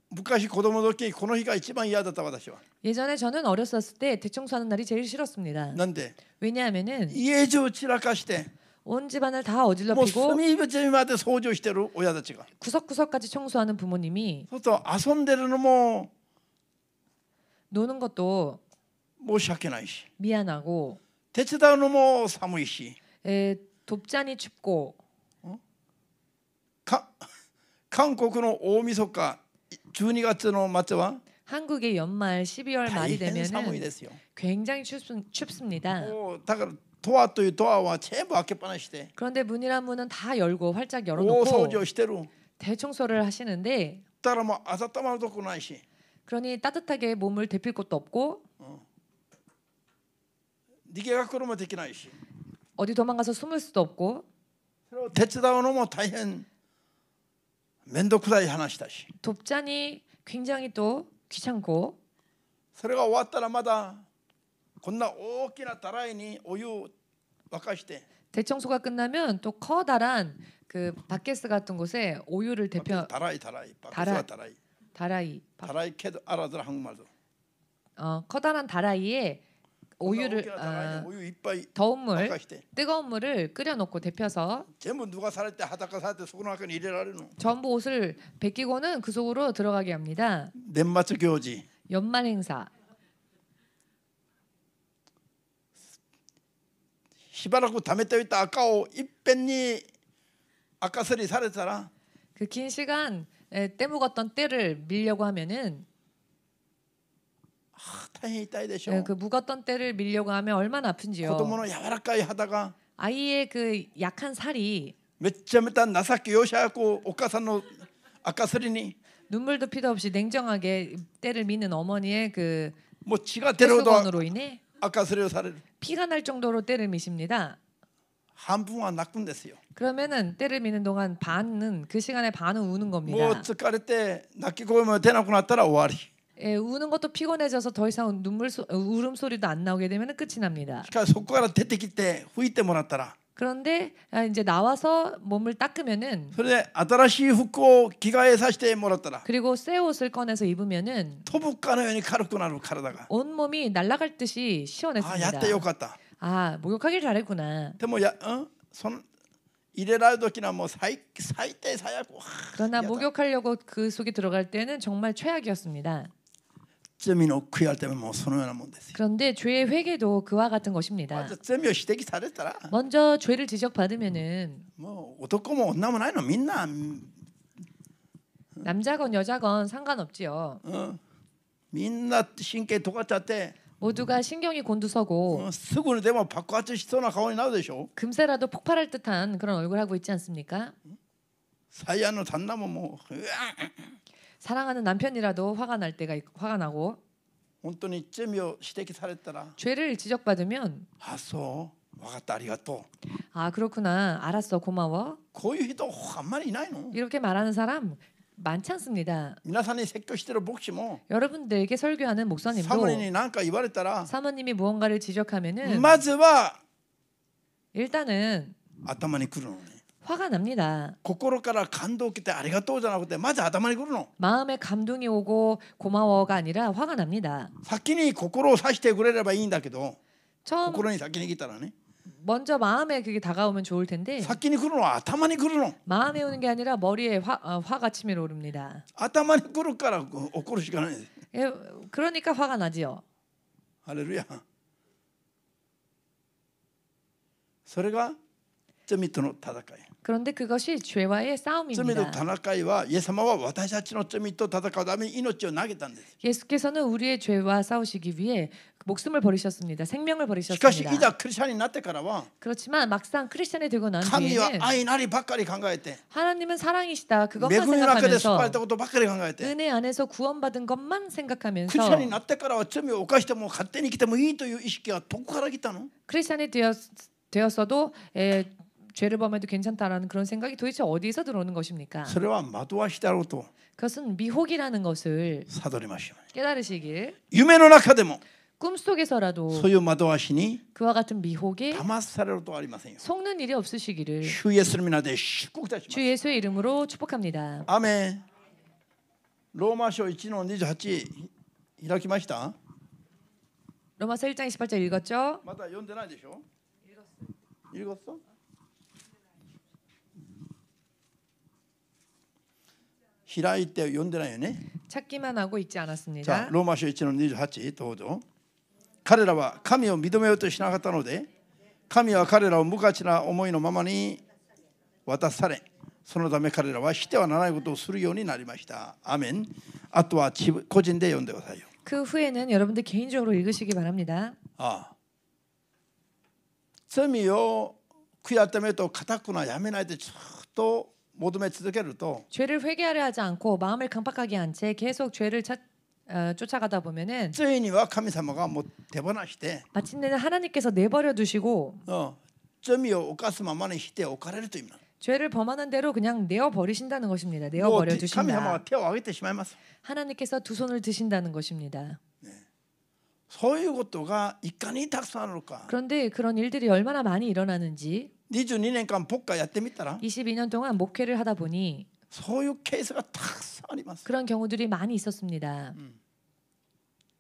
昔子供の時この日が一番嫌だった私は。 예전에 저는 어렸었을 때 대청소하는 날이 제일 싫었습니다. なんで 왜냐하면은 家中散らかして 온 집안을 다 もう 어질러피고 隅々まで掃除をしてる親たちが。 구석구석까지 청소하는 부모님이 そうすると遊んでるのも 노는 것도 申し訳ないし 미안하고 手伝うのも寒いし 돕자니 춥고 韓国の大晦日12月の末は 한국의 연말 12월 大 말이 変寒い 되면은 ですよ。 굉장히 춥습니다. もうだからドアというドアは全部開けっぱなしで 그런데 문이란 문은 다 열고 활짝 大掃 열어놓고 除をしてる。 대청소를 하시는데 だからもう温まるとこないし 그러니 따뜻하게 몸을 데필 곳도 없고 逃げ隠れもできないし 어디 도망가서 숨을 수도 없고 それを手伝うのも大変面倒くさい話だし 돕자니 굉장히 또 귀찮고 それが終わったらまだこんな大きなたらいにお湯を沸かして 대청소가 끝나면 또 커다란 그 바켓스 같은 곳에 오유를 데펴 다라이 바켓스가 다라이 다라이 캐도 알아들어 한국말도 커다란 다라이에 오유를 우유 이빠이 더운 물 바카시대. 뜨거운 물을 끓여놓고 데펴서 전부 누가 살 때 하다가 살 때 속으로 하건 이래라는 전부 옷을 벗기고는 그 속으로 들어가게 합니다. 넷마트 교지 연말 행사 しばらく貯めておいた赤をいっぺんに赤すりされたら 그 긴 시간 떼묵었던 때를 밀려고 하면은 大変痛いでしょ 그 묵었던 때를 밀려고 하면 얼마나 子 아픈지요. 供の柔らかい肌が 아이의 그 약한 살이 めっちゃめた情け容赦やくお母さんの赤すりに 눈물도 피도 없이 냉정하게 때를 미는 어머니의 그もう血が出るほど 폐수건으로 인해 赤すりをされる。 피가 날 정도로 때를 미십니다. 半分は泣くんですよ。 그러면은 때를 미는 동안 반은 그 시간에 반은 우는 もう 겁니다. 疲れて泣き声も出なくなったら終わり。 예, 우는 것도 피곤해져서 더 이상 울음소리도 안 나오게 되면 끝이 납니다. しかしそこから出てきて拭いてもらったら 그런데 이제 나와서 몸을 닦으면은 それで新しい服を着替えさせてもらったら 그리고 새 옷을 꺼내서 입으면은 飛ぶかのように軽くなる体が 온몸이 날아갈 듯이 あやってよ 시원했습니다. かった 아, 목욕하길 잘했구나. でもその入れられる時にはもう最低最悪 그러나 목욕하려고 그 속에 들어갈 때는 정말 최악이었습니다. 罪の悔い改めもそのようなもんですよ 그런데 죄의 회개도 그와 같은 것입니다. 罪を指摘されたら 먼저 죄를 지적받으면은 もう男も女もないのみんな 남자건 여자건 상관없지요. みんな神経尖っちゃって 모두가 신경이 곤두서고 すぐにでも爆発しそうな顔になるでしょ 금세라도 폭발할 듯한 그런 얼굴 하고 있지 않습니까? 最愛の旦那ももう 사랑하는 남편이라도 화가 날 때가 화가 나고 本当に罪を指摘されたら 죄를 지적받으면 あそう分かったありがとう 아 그렇구나 알았어 고마워 こういう人あんまりいないの 이렇게 말하는 사람 많지 않습니다. 皆さんに説教してる牧師も 여러분들에게 설교하는 목사님도 サムに何か言われたら 사모님이 무언가를 지적하면은 まずは 일단은 頭にくるのね 화가 납니다. 心から感動を受けてありがとうじゃなくてまず頭にくるの 마음에 감동이 오고 고마워가 아니라 화가 납니다. 先に心を指してくれればいいんだけど 처음 心に先に来たらね 먼저 마음에 그게 다가오면 좋을 텐데 先に来るのは頭に来るの 마음에 오는 게 아니라 머리에 화가 치밀어 오릅니다. 頭に来るから怒るしかないです 예, 그러니까 화가 나지요. ハレルヤそれが罪との戦い 그런데 그것이 죄와의 罪と 싸움입니다. 戦いはイエス様は私たちの罪と戦うために命を投げたんです 예수께서는 우리의 죄와 싸우시기 위해 목숨을 버리셨습니다. 생명을 しかしい 버리셨습니다. ざクリスチャンになってからは 그렇지만 막상 크리스천이 되고 난 神は 뒤에는 愛なりばっかり考えて 하나님은 사랑이시다 恵 그것만 みの中で救わ 생각하면서 れたことばっかり考えて 은혜 안에서 구원받은 것만 クリスチャン 생각하면서 になってからは罪を犯しても勝手に生きてもいいという意識はどこから来たの 크리스천이 되었어도 죄를 범해도 괜찮다라는 그런 생각이 도대체 어디서 들어오는 것입니까? それは惑わしであろうと 그것은 미혹이라는 것을 悟りましょう 깨달으시길 夢の中でも 꿈속에서라도 そういう惑わしに 그와 같은 미혹에 騙されることはありませんよ 속는 일이 없으시기를 主イエスの皆で祝福いたします 주 예수의 이름으로 축복합니다. アメンローマ書1の28開きました 로마서 1장 28절 읽었죠? まだ読んでないでしょ읽었어?開いて読んでないよね 찾기만 하고 있지 じゃ 않았습니다. あローマ書1の28どうぞ彼らは神を認めようとしなかったので神は彼らを無価値な思いのままに渡されそのため彼らはしてはならないことをするようになりましたアメンあとは個人で読んでくださいよ 그 후에는 여러분들 개인적으로 읽으시기 바랍니다. ああ罪を悔い改めと固くなやめないでずっと求め続けると 죄를 회개하려 하지 않고 마음을 강팍하게 한 채 계속 죄를 쫓아가다 보면은 ついには神様がもう手放して 마침내는 하나님께서 내버려 두시고 罪を犯すままにしておかれるという意味なの 죄를 범하는 대로 그냥 내어 버리신다는 것입니다. 내어 もう 버려 神様が 두신다. 手を挙げてしまいます 하나님께서 두 손을 드신다는 것입니다. そういうことがいかにたくさんあるのか 그런데 그런 일들이 얼마나 많이 일어나는지 22年間牧会やってみたら 22년 동안 목회를 하다 보니 そういうケースがたくさんあります 그런 경우들이 많이 있었습니다.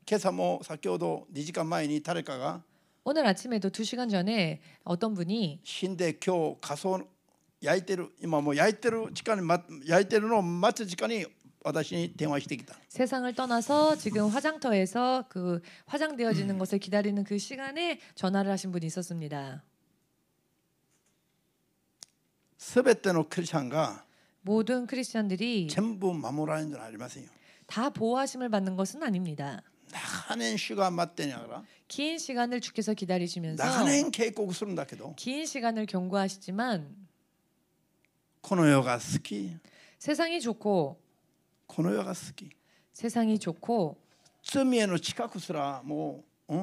今朝も先ほど2時間前に誰かが 오늘 아침에도 2시간 전에 어떤 분이 死んで今日火葬焼いてる今もう焼いてるのを待つ時間に私に電話してきた 세상을 떠나서 지금 화장터에서 그 화장되어지는 것을 기다리는 그 시간에 전화를 하신 분이 있었습니다. すべてのクリスチャンが 모든 크리스천들이 全部守られるんじゃありませんよ 다 보호하심을 받는 것은 아닙니다. 長年主が待っていながら 긴 시간을 주께서 기다리시면서 長年警告するんだけど 긴 시간을 경고하시지만 この世が好き 세상이 좋고 この世が好き 세상이 좋고 罪への知覚すらもう、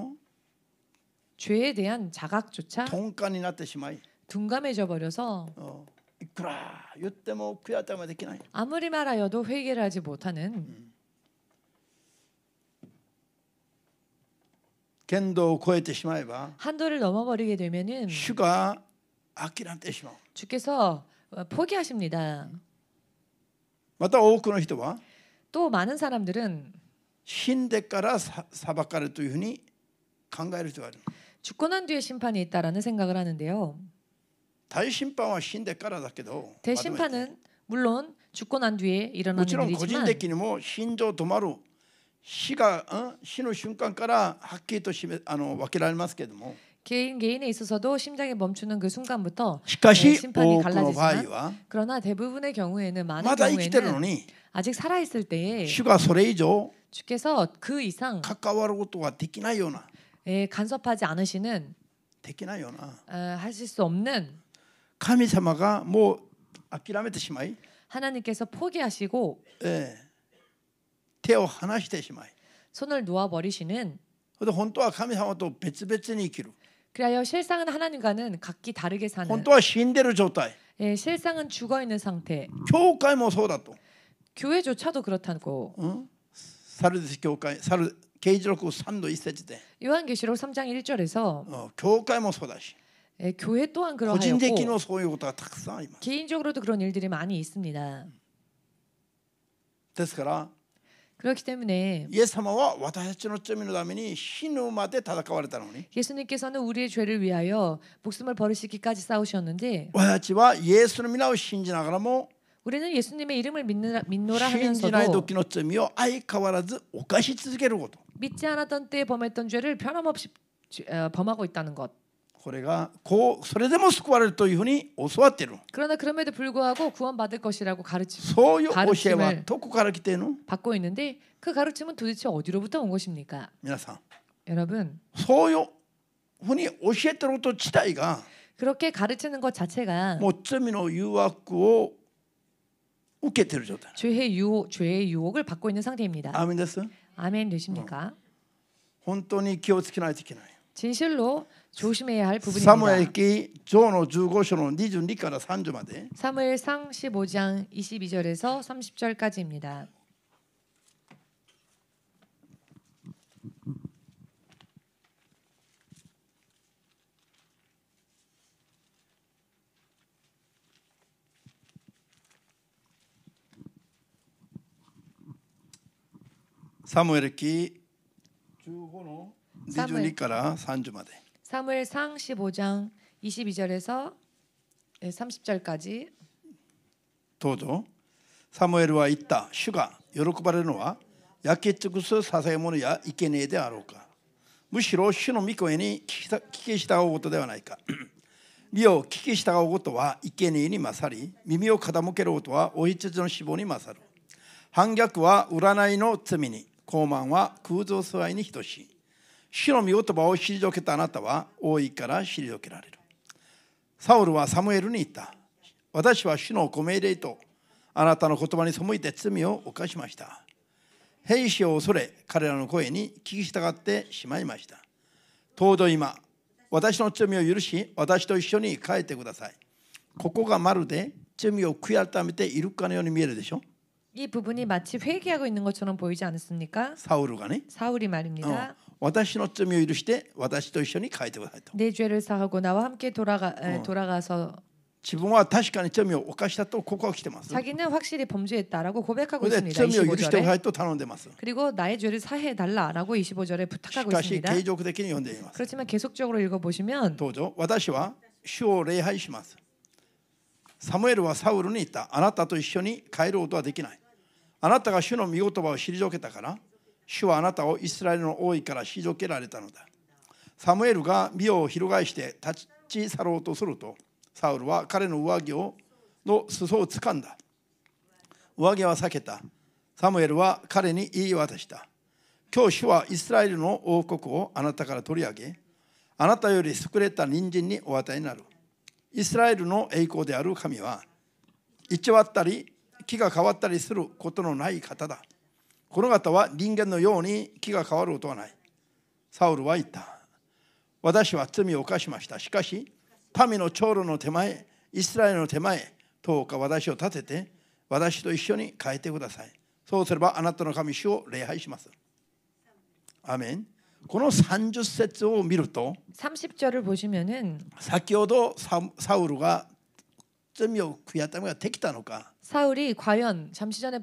죄에 대한 자각조차 鈍感になってしまい、 둔감해져 버려서 いくら言っても悔い改めできない。 아무리 말하여도 회개를 하지 못하는 限度を超えてしまえば 한도를 넘어버리게 되면은 主が諦めてしまう。 주께서 포기하십니다. また多くの人は 또 많은 사람들은 死んでから裁かれるというふうに考える人がいる。 죽고 난 뒤에 심판이 있다라는 생각을 하는데요. 大審判は死んでからだけど、 대심판은 물론 죽고 난 뒤에 も 일어나는 ちろん個人 일이지만 的にも心情止まる死が、死の瞬間からはっきりと分けられますけれども、 개인에 있어서도 심장이 멈추는 그 순간부터 しかし 심판이 多くの場合 갈라지지만 は 그러나 대부분의 경우에는 많은 まだ生きてるの 경우에는 に 아직 살아 있을 때에 主がそれ以上 주께서 그 이상 関わることができないような、 간섭하지 않으시는 できないような 하실 수 없는 神様がもう諦めてしまい、 하나님께서 포기하시고 手を離してしまい、 손을 놓아 버리시는 それで本当は神様と別々に生きる、 그래야 실상은 하나님과는 각기 다르게 本 사는 当は死んでる状態、 실상은 죽어 있는 상태. 教会もそうだと、 교회조차도 그렇다고 サルデス教会、啓示録3の1節で、 요한계시록 3장 1절에서 教会もそうだし、 교회 또한 個人的に 그러하였고 もそういうことがたくさんあります。 개인적으로도 그런 일들이 많이 있습니다. ですから 그렇기 때문에 イエス様は私たちの罪のために死ぬまで戦われたのに、 예수님께서는 우리의 죄를 위하여 목숨을 버리시기까지 싸우셨는데 私たちはイエスの皆を信じながらも 우리는 예수님의 이름을 믿노라 信じない 하면서도 時の罪を相変わらず犯し続けること、 믿지 않았던 때에 범했던 죄를 변함없이 범하고 있다는 것. これがそれでも救われるというふうに教わっている。 그러나 그럼에도 불구하고 구원받을 것이라고 そういう教えは 가르침을 どこから来ているの？ 받고 있는데 그 가르침은 도대체 어디로부터 온 것입니까? 皆さん、 여러분, そういうふうに教えていること自体が 그렇게 가르치는 것 자체가 もう罪の誘惑を受けている状態。 죄의 유혹을 받고 있는 상태입니다. アーメンです。 아멘 되십니까? 本当に気をつけないといけない。 진실로 조심해야 할 サムエル 부분입니다. 記上の15章の22から30まで 사무엘상 15장 22절에서 30절까지입니다. 사무엘記15の22から30まで 사무엘상 15장 22절에서 30절까지 どうぞ。サムエルは言った。主が喜ばれるのは焼き尽くす捧げ物や生贄であろうか。むしろ主の御声に聞き従うことではないか。見よ、聞き従うことは生贄に勝り、耳を傾けることはお羊の脂肪に勝る。反逆は占いの罪に、傲慢は空洞素愛に等しい。主の御言葉を退けたあなたは王位から退けられる。サウルはサムエルに言った。私は主のご命令とあなたの言葉に背いて罪を犯しました。兵士を恐れ彼らの声に聞き従ってしまいました。どうぞ今、私の罪を許し、私と一緒に帰ってください。ここがまるで罪を悔い改めているかのように見えるでしょ。 이 부분이 마치 회개하고 있는 것처럼 보이지 않습니까? サウルがね、 사울이 말입니다. 私の罪を許して私と一緒に帰ってくださいと。 내 죄를 사하고 나와 함께 돌아가서 自分は確かに罪を犯したと告白してます。 자기는 확실히 범죄했다라고 고백하고 で 있습니다. 罪を許してくださ 25절에 いと頼んでます。 그리고 나의 죄를 사해 달라라고 25절에 し 부탁하고 かし 있습니다. 継続的に読んでいます。 그렇지만 계속적으로 읽어보시면 どうぞ。私は主を礼拝します。サムエルはサウルに言った。あなたと一緒に帰ることはできない。あなたが主の御言葉を退けたから、主はあなたをイスラエルの王位から退けられたのだ。サムエルが身を翻して立ち去ろうとすると、サウルは彼の上着の裾を掴んだ。上着は避けた。サムエルは彼に言い渡した。今日主はイスラエルの王国をあなたから取り上げ、あなたより優れた隣人にお与えになる。イスラエルの栄光である神は、偽ったり気が変わったりすることのない方だ。この方は人間のように気が変わることはない。サウルは言った。私は罪を犯しました。しかし民の長老の手前、イスラエルの手前、どうか私を立てて私と一緒に帰ってください。そうすればあなたの神主を礼拝します。アメン。この30節を見ると 30절을 보시면은 先ほどサウルが罪を悔やったのができたのか 사울이 과연 잠시 전에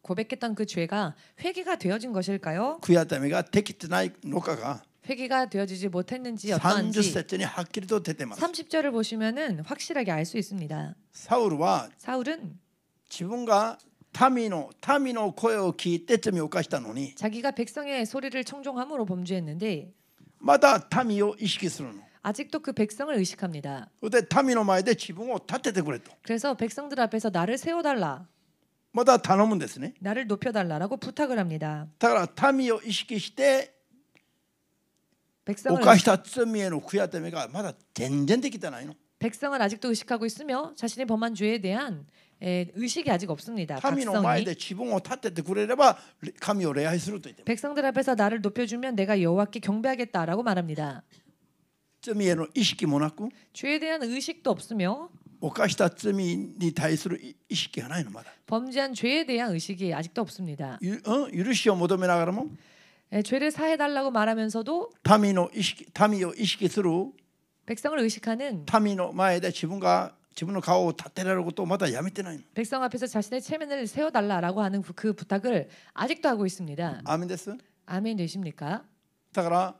고백했던 그 죄가 회개가 되어진 것일까요? 悔やった目ができてないのかが 회개가 되어지지 못했는지 30 어떠한지 節にはっきりと出てます。 30절을 보시면은 확실하게 알 수 있습니다. サウルは 사울은 自分が民の声を聞いて罪を犯したのに 자기가 백성의 소리를 청종함으로 범죄했는데 まだ民を意識するの。 아직도 그 백성을 의식합니다. で民の前で自分を立ててくれと 그래서 백성들 앞에서 나를 세워달라, まだ頼むんですね。 나를 높여달라라고 부탁을 합니다. だから民を意識して 백성을 犯した罪への悔やた目がまだ全然できてないの。 백성을 아직도 의식하고 있으며 자신이 범한 죄에 대한 의식이 아직 없습니다. 民の前 각성이. で自分を立ててくれれば神を礼拝すると言ってます。 백성들 앞에서 나를 높여주면 내가 여호와께 경배하겠다라고 말합니다. 罪への意識もなく 죄에 대한 의식도 없으며 犯した罪に対する意識がないの。まだ 범죄한 죄에 대한 의식이 아직도 없습니다. 許しを求めながらも 죄를 사해달라고 말하면서도 民を意識する 백성을 의식하는 民の前で自分の顔を立てられることをまだやめてないの。 백성 앞에서 자신의 체면을 세워달라라고 하는 그 부탁을 아직도 하고 있습니다. アーメンです。 아멘 되십니까? だから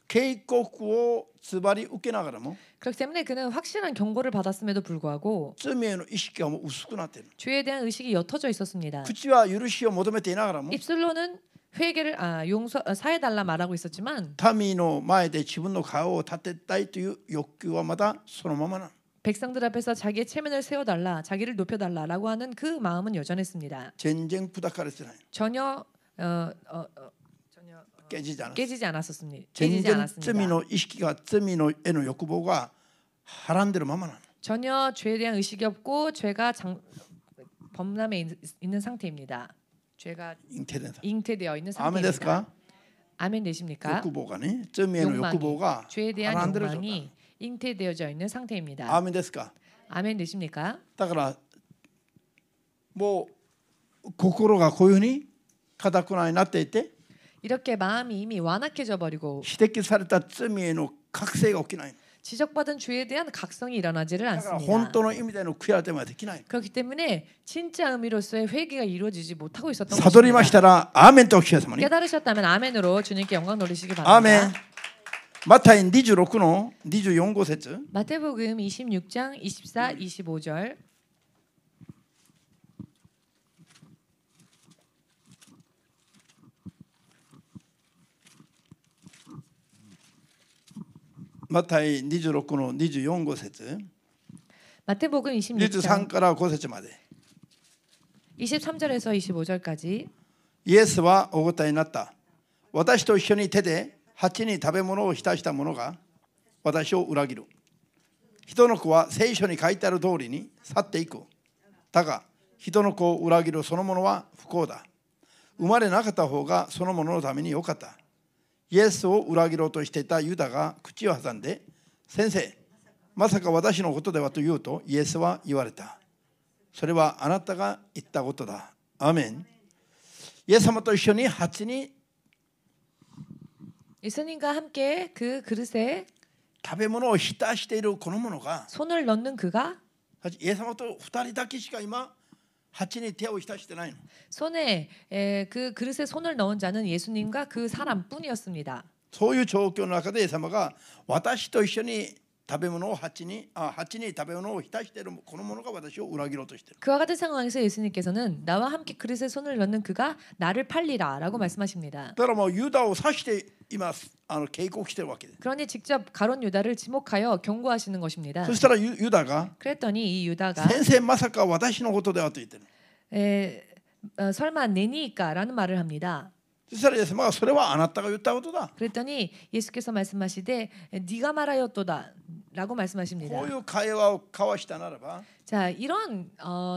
警告をズバリ受けながらも 그렇기 때문에 그는 확실한 경고를 받았음에도 불구하고 罪への意識がもう薄くなっている。 죄에 대한 의식이 옅어져 있었습니다. 口は許しを求めていながらも 입술로는 회개를 사해달라 말하고 있었지만 民の前で自分の顔を立てたいという欲求はまだそのままなの。 백성들 앞에서 자기의 체면을 세워달라, 자기를 높여달라라고 하는 그 마음은 여전했습니다. 全然砕かれてない。 전혀 깨지지 않았습니다. 全然罪の意識が罪への欲望がはらんでるままなの。 전혀 죄에 대한 의식이 없고 죄가 범람해 있는 상태입니다. 죄가 잉태되어 있는 상태입니다. 아멘 되십니까? 欲望がね、罪への欲望が 죄에 は 대한 らんでる状態。 욕망이 잉태되어져 있는 상태입니다. アーメンですか？ 아멘 되십니까? だからもう心がこういうふうに固くなっていて 이렇게 마음이 이미 완악해져 버리고 指摘された罪への覚醒が起きない。 지적받은 죄에 대한 각성이 일어나지를 だから 않습니다. 本当の意味での悔やてはできない。 그렇기 때문에 진짜 의미로서의 회개가 이루어지지 못하고 있었던 悟りました 것입니다. らアーメンとお聞き様に。 깨달으셨다면 아멘으로 주님께 영광 돌리시기 アーメン 바랍니다. マタイ26の24、5節 마태복음 26장 24, 25절.マタイ26の24、5節 마태복음 23 26장 から5節まで 23절에서 25절까지 イエスはお答えになった。私と一緒に手で鉢に食べ物を浸した者が私を裏切る。人の子は聖書に書いてある通りに去っていく。だが人の子を裏切るそのものは不幸だ。生まれなかった方がそのもののためによかった。イエスを裏切ろうとしていたユダが口を挟んで、先生、まさか私のことではと言うとイエスは言われた。それはあなたが言ったことだ。アーメン。イエス様と一緒に鉢に 예수님과 함께 그 그릇에 食べ物を浸しているこの者が 손을 넣는 그가 イエス様と2人だけしか今鉢に手を浸してないの。 손에 그 그릇에 손을 넣은 자는 예수님과 그 사람뿐이었습니다. そういう状況の中でイエス様が私と一緒に食べ物を鉢に食べ物を浸しているこの者が私を裏切ろうとしている。 그와 같은 상황에서 예수님께서는 나와 함께 그릇에 손을 넣는 그가 나를 팔리라라고 말씀하십니다. だからもうユダを指して今警告しているわけです。 그러니 직접 가론 유다를 지목하여 경고하시는 것입니다. そしたらユダが 그랬더니 이 유다가 先生まさか私のことではと言ってる。 설마 내니까라는 말을 합니다. そしたらイエス様がそれはあなたが言ったことだ。 그랬더니 예수께서 말씀하시되 네가 말하였도다라고 말씀하십니다. こういう会話を交わしたならば 자, 이런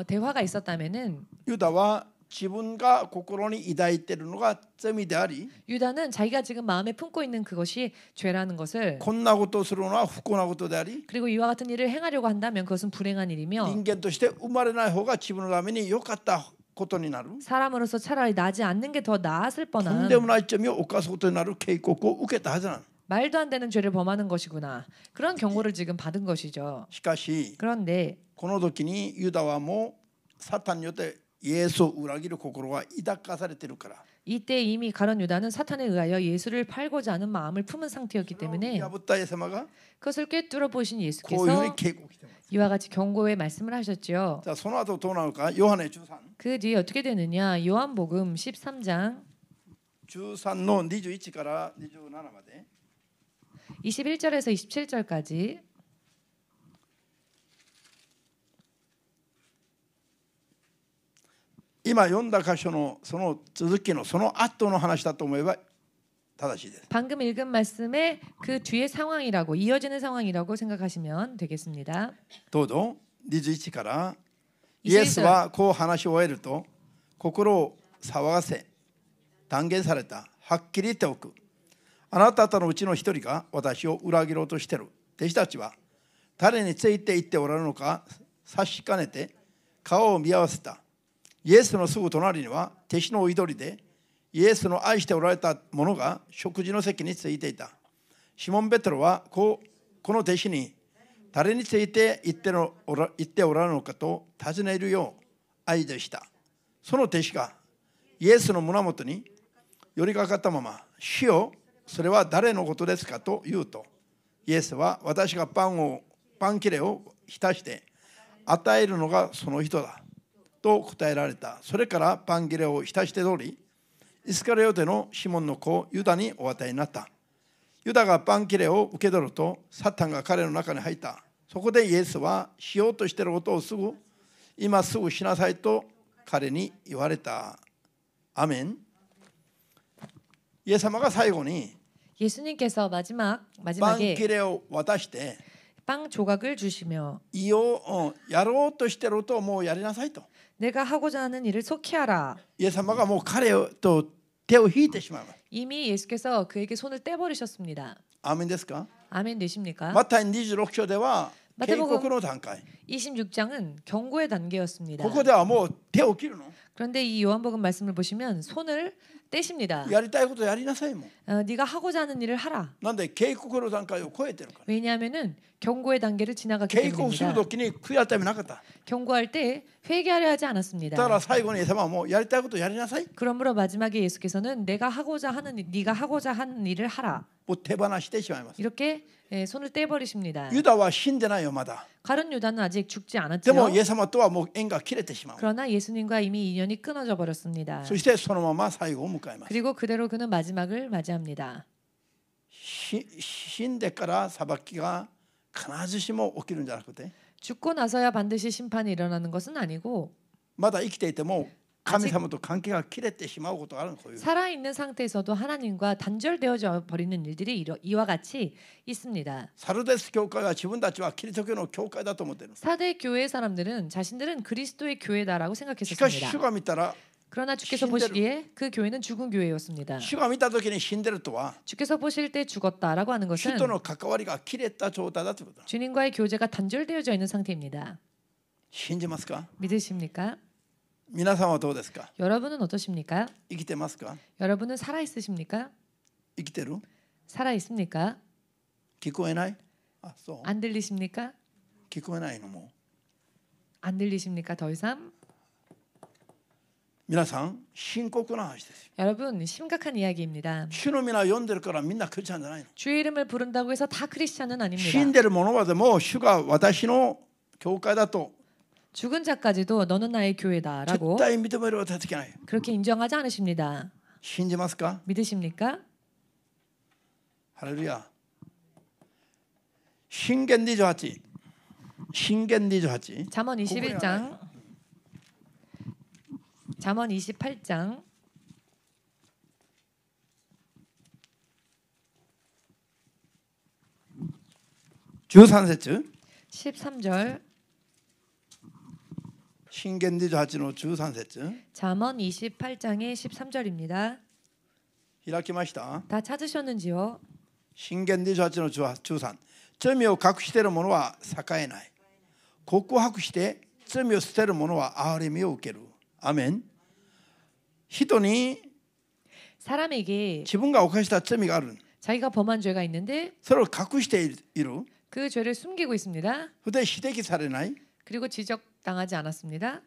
대화가 있었다면은 ユダは自分が心に抱いているのが罪であり 유다는 자기가 지금 마음에 품고 있는 그것이 죄라는 것을 こんなことをするのは不幸なことであり 그리고 이와 같은 일을 행하려고 한다면 그것은 불행한 일이며 人間として生まれない方が自分のために良かったことになる 사람으로서 차라리 나지 않는 게 더 나았을 とん 뻔한 でもない罪を犯すことになる警告を受けたはずなの 말도 안 되는 죄를 범하는 것이구나. 그런 경고를 지금 받은 것이죠. しかし 그런데 この時にユダはもうサタンによってイエスを裏切る心が抱かされているから 이때 이미 가룟 유다는 사탄에 의하여 예수를 팔고자 하는 마음을 품은 상태였기 때문에 破ったイエス様が 그것을 꿰뚫어 보신 こういうふう 예수께서 に警告しています 이와 같이 경고의 말씀을 하셨죠. じゃあその後どうなるかヨハネ13 그 뒤에 어떻게 되느냐? 요한복음 13장 13の21から27まで 21절에서 27절까지 今読んだ箇所のその続きのその後の話だと思えば正しいです。 방금 읽은 말씀의 그 뒤의 상황이라고 이어지는 상황이라고 생각하시면 되겠습니다. どうぞ21からイエスはこう話し終えると心を騒がせ断言された。はっきり言っておく。あなた方のうちの一人が私を裏切ろうとしている。弟子たちは誰について言っておられるのか察しかねて顔を見合わせた。イエスのすぐ隣には弟子のお一人でイエスの愛しておられた者が食事の席についていた。シモン・ペテロはこの弟子に誰について言っておられるのかと尋ねるよう愛でした。その弟子がイエスの胸元に寄りかかったまま、主よ、それは誰のことですかと言うと、イエスは私がパン切れを浸して与えるのがその人だと答えられた。それからパン切れを浸して通り、イスカリオテのシモンの子ユダにお与えになった。ユダがパン切れを受け取ると、サタンが彼の中に入った。そこでイエスはしようとしていることを今すぐしなさいと彼に言われた。アメン。イエス様が最後に 예수님께서 パン 마지막에 切れを渡して 빵 조각을 주시며 やろうとしていることをもうやりなさいと。 내가 하고자 하는 일을 속히 하라. イエス様がもう彼と手を引いてしまいます。 이미 예수께서 그에게 손을 떼버리셨습니다. アーメンですか？ 아멘 되십니까? マタイ26章では警告の段階。 26장은 경고의 단계였습니다. ここではもう手を切るの。 그런데 이 요한복음 말씀을 보시면 손을 떼십니다. やりたいことやりなさいもん。 네가 하고자 하는 일을 하라. なんで警告の段階を超えてるから。 왜냐하면은 경고의 단계를 지나갔기 警告する 때문입니다. ときに悔い改めなかった。 경고할 때 회개하려 하지 だから 않았습니다. 最後にイエス様はもうやりたいことやりなさい。 그러므로 마지막에 예수께서는 네가 하고자 하는 일을 하라. もう手放してしまいます。 이렇게 손을 떼버리십니다. ユダは死んでないよまだ。 가룟 유다는 아직 죽지 でも 않았지요. イエス様とはもう縁が切れてしまう。 그러나 예수님과 이미 인연이 끊어져 버렸습니다. そしてそのまま最後を迎えます。 그리고 그대로 그는 마지막을 맞이합니다. 死んでから裁きが必ずしも起きるんじゃなくて、 죽고 나서야 반드시 심판이 일어나는 것은 아니고 まだ生きていても神様と関係が切れてしまうことがある。こういう 살아있는 상태에서도 하나님과 단절되어져 버리는 일들이 이와 같이 있습니다. サルデス教会は自分たちはキリスト教の教会だと思っている。 사대 교회 사람들은 자신들은 그리스도의 교회다라고 しかし 생각했었습니다. 主が見たら 그러나 주께서 보시기에 그 교회는 죽은 교회였습니다. 主が見た時に死んでるとは 주께서 보실 때 죽었다라고 하는 主 것은 との関わりが切れた状態だということ。 주님과의 교제가 단절되어져 있는 상태입니다. 信じますか？ 믿으십니까? 皆さんはどうですか？ 여러분은 어떠십니까? 生きてますか？ 여러분은 살아 있으십니까? 生きてる？ 살아 있습니까? 聞こえない？あ、そう。 안 들리십니까? 聞こえないのも。 안 들리십니까? 더 이상? 皆さん深刻な話ですよ。 여러분 심각한 이야기입니다. 主の皆読んでるからみんなクリスチャンじゃないの。 주의 이름을 부른다고 해서 다 크리스찬은 死ん 아닙니다. でる者はでも主が私の教会だと 죽은 자까지도 너는 나의 絶 교회다라고 対認めることはできない。 그렇게 인정하지 않으십니다. 信じますか？ 믿으십니까? ハレルヤ。箴言28。箴言28。 잠언 21장. 잠언 28장. 13節。 13절. 신겐 28의 13節 잠언 28장의 13절입니다. 開きました? 다 찾으셨는지요? 신겐 28의 13罪を隠している者は栄えない告白して罪を捨てる者は憐れみを受けるアメン人に 사람에게 自分が犯した罪がある 자기가 범한 죄가 있는데 それを隠している 그 죄를 숨기고 있습니다. それで指摘されない 그리고 지적당하지 않았습니다.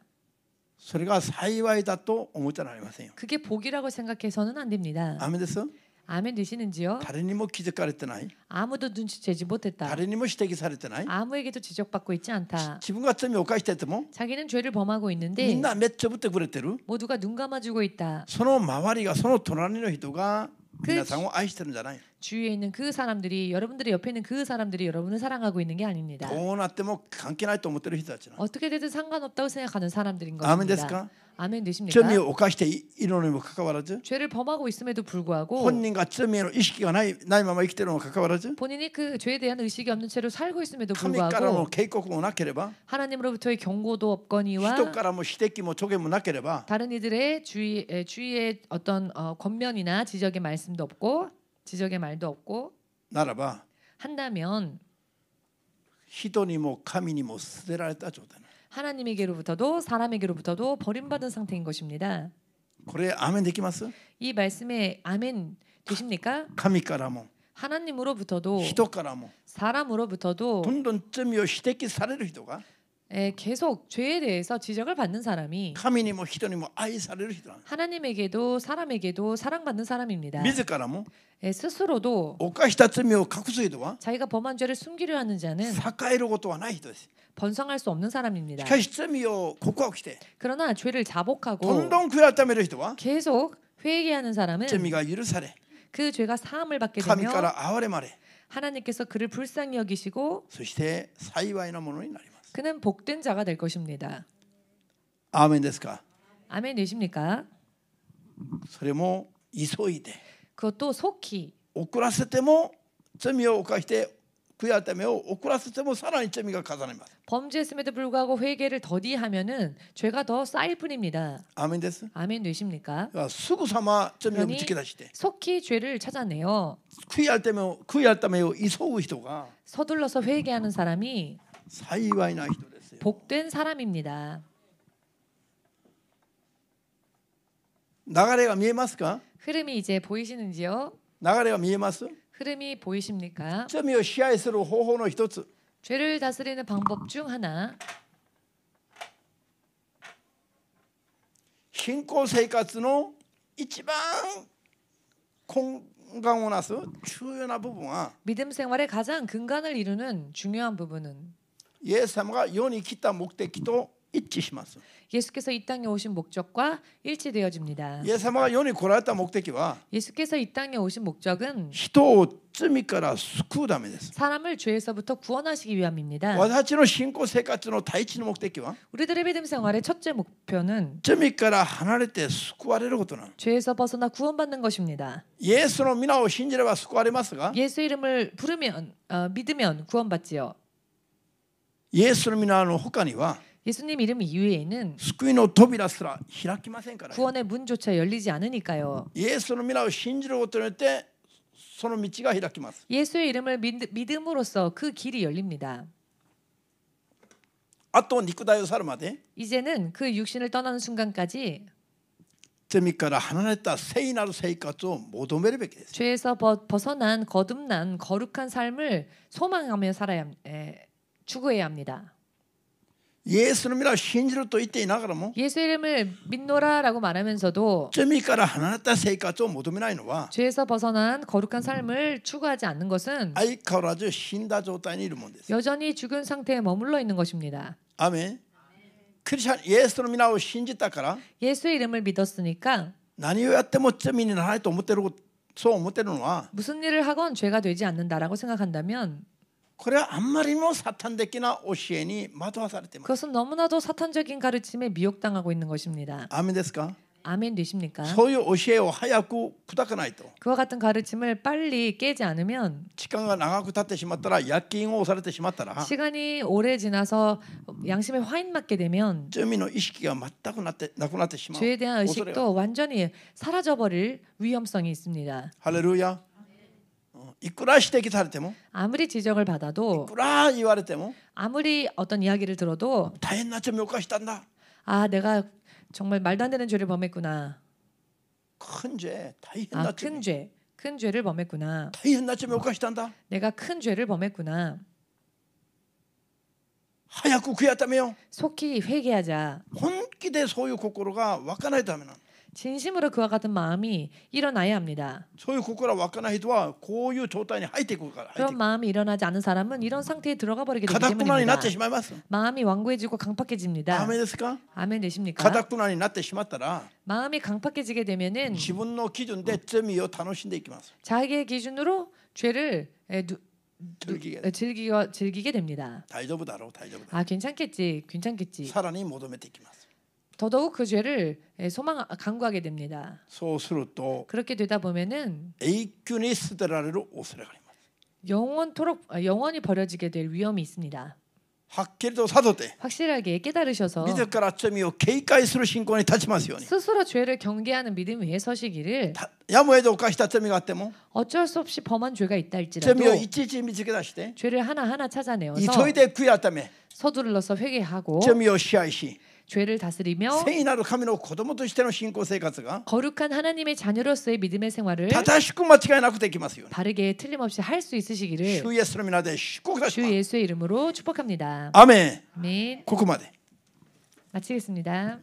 それが幸いだと思ってはなりませんよ 그게 복이라고 생각해서는 안 됩니다. アメンです 아멘 되시는지요? 誰にも気づかれてない 아무도 눈치채지 못했다. 誰にも指摘されてない 아무에게도 지적받고 있지 않다. 自分が罪を犯してても 자기는 죄를 범하고 み 있는데 んな目つぶってくれてる 모두가 눈 감아주고 있다. その周りがその隣の人が皆さんを愛してるんじゃない 주위에 있는 그 사람들이 여러분들의 옆에 있는 그 사람들이 여러분을 사랑하고 있는 게 아닙니다. どうなっても関係ないと思ってる人たちな 어떻게 되든 상관없다고 생각하는 사람들인 아멘 것입니다. ですか 아멘 되십니까? 罪を犯しているのにもかかわらず 죄를 범하고 있음에도 불구하고 本人が罪への意識がないまま生きているのにもかかわらず 본인이 그 죄에 대한 의식이 없는 채로 살고 있음에도 神からの 불구하고 警告もなければ 하나님으로부터의 경고도 없거니와 人からも指摘も助言もなければ 다른 이들의 주위의 어떤 권면이나 지적의 말씀도 없고 지적의 말도 없고 ならば 한다면 人にも神にも捨てられた状態 하나님에게로부터도 사람에게로부터도 버림받은 상태인 것입니다. これアメンできます 이 말씀에 아멘 되십니까? 神からも 하나님으로부터도 人からも 사람으로부터도 どんどん罪を指摘される人が 계속 죄에 대해서 지적을 받는 사람이 神にも人にも愛される人なんです 하나님에게도 사람에게도 사랑받는 사람입니다. 自らも 스스로도 犯した罪を隠す人は 자기가 범한 죄를 숨기려 하는 자는 栄えることはない人です 번성할 수 없는 사람입니다. しかし罪を告白して 그러나 죄를 ど 자복하고 んどん悔い改める人は 계속 회개하는 사람은 罪が許され 그 죄가 사함을 받게 神か 되며 ら憐れまれ 하나님께서 그를 불쌍히 여기시고 そして幸いなものになります 그는 복된 자가 될 것입니다. アーメンですか 아멘 되십니까? それも急いで 그것도 속히 遅らせても罪を犯して悔い改めを遅らせてもさらに罪が重ねます 범죄했음에도 불구하고 회개를 더디하면은 죄가 더 쌓일 뿐입니다. アーメンです 아멘 되십니까? すぐさま罪を見つけ出して 속히 죄를 찾아내어 悔い改めを急ぐ人が 서둘러서 회개하는 사람이 幸いな人ですよ 복된 사람입니다. 流れが見えますか 흐름이 이제 보이시는지요? 流れが見えます 흐름이 보이십니까? 罪を支配する方法の一つ 죄를 다스리는 방법 중 하나 信仰生活の一番根幹をなす重要な部分は 믿음 생활의 가장 근간을 이루는 중요한 부분은 イエス様が世に来た目的と一致します 예수께서 이 땅에 오신 목적과 일치되어집니다. イエス様が世に来られた目的は 예수께서 이 땅에 오신 목적은 人を罪から救うためです 사람을 죄에서부터 구원하시기 위함입니다. 私たちの信仰生活の第一の目的は 우리들의 믿음 생활의 첫째 목표는 罪から離れて救われることなの 죄에서 벗어나 구원받는 것입니다. イエスの皆を信じれば救われますが 예수 이름을 믿으면 구원받지요. イエスの皆の他には 예수님 이름 이외에는 救いの扉すら開きませんから 구원의 문조차 열리지 않으니까요. イエスの皆を信じることによってその道が開きます 예수의 이름을 믿음으로써 그 길이 열립니다. あと肉体を去るまで 이제는 그 육신을 떠나는 순간까지 罪から離れた聖なる生活を求めるべきです 죄에서 벗어난 거듭난 거룩한 삶을 소망하며 추구해야 합니다. イエスの皆を信じると言っていながらも 예수 이름을 믿노라라고 말하면서도 罪から離れた生活を求めないのは 죄에서 벗어난 거룩한 삶을 추구하지 않는 것은 相変わらず死んだ状態にいるものです 여전히 죽은 상태에 머물러 있는 것입니다. アメンクリスチャンイエスの皆を信じたから 예수의 이름을 믿었으니까 何をやっても罪にならないと思ってるそう思ってるのは 무슨 일을 하건 죄가 되지 않는다라고 생각한다면 これはあんまりにもサタン的な教えに惑わされています 그것은 너무나도 사탄적인 가르침에 미혹당하고 있는 것입니다. アメンですか 아멘 되십니까? そういう教えを早く砕かないと 그와 같은 가르침을 빨리 깨지 않으면 時間が長く経ってしまったら薬品をされてしまったら 시간이 오래 지나서 양심에 화인 맞게 되면 罪の意識が全くなくなってしまう 죄에 대한 恐れが 의식도 완전히 사라져버릴 위험성이 있습니다. ハレルヤいくら指摘されても 아무리 지적을 い 받아도 くら言われても 아무리 어떤 이야기를 들어도 大変な罪を犯したんだ 아 내가 정말 말도 안 되는 죄를 범했구나. 큰 죄, 大変な罪 큰 죄를 범했구나. 大変な罪を犯したんだ 내가 큰 죄를 범했구나. 早く悔い改めよ 속히 회개하자. 本気でそういう心が湧かないためなの 진심으로 그와 같은 마음이 일어나야 합니다. そういう心が湧かない人はこういう状態に入っていくから 그런 마음이 일어나지 않은 사람은 이런 상태에 들어가 버리게 되기 固くなにな 때문입니다. ってしまいます 마음이 완고해지고 ダ 강팍해집니다. メですか 아멘 되십니까? 固くなになってしまったら 마음이 강팍해지게 되면은 自分の基準で罪を楽しんでいきます 자기의 기준으로 죄를 즐기게 됩니다. 大丈夫だろう大丈夫だ 아 괜찮겠지. さらに求めていきます 더더욱 그 죄를 간구하게 됩니다. そうすると 그렇게 되다 보면은 永久に捨てられる恐れがあります 영원히 버려지게 될 위험이 있습니다. はっきりと悟って 확실하게 깨달으셔서 自ら罪を警戒する信仰に立ちますように 스스로 죄를 경계하는 믿음 위에 서시기를 やむを得ず犯した罪があっても 어쩔 수 없이 범한 죄가 있다 할지라도 罪をいちいち見つけ出して 죄를 하나하나 찾아내어서 急いで悔い改め 서두르러서 회개하고 罪を支配し 죄를 다스리며 聖なる神の子供としての信仰生活が 거룩한 하나님의 자녀로서의 믿음의 생활을 正しく間違いなくできますように 바르게 틀림없이 할 수 있으시기를 主イエスの皆で祝福いたし 주 ます 예수의 이름으로 축복합니다. アメン 아멘. ここまで 마치겠습니다.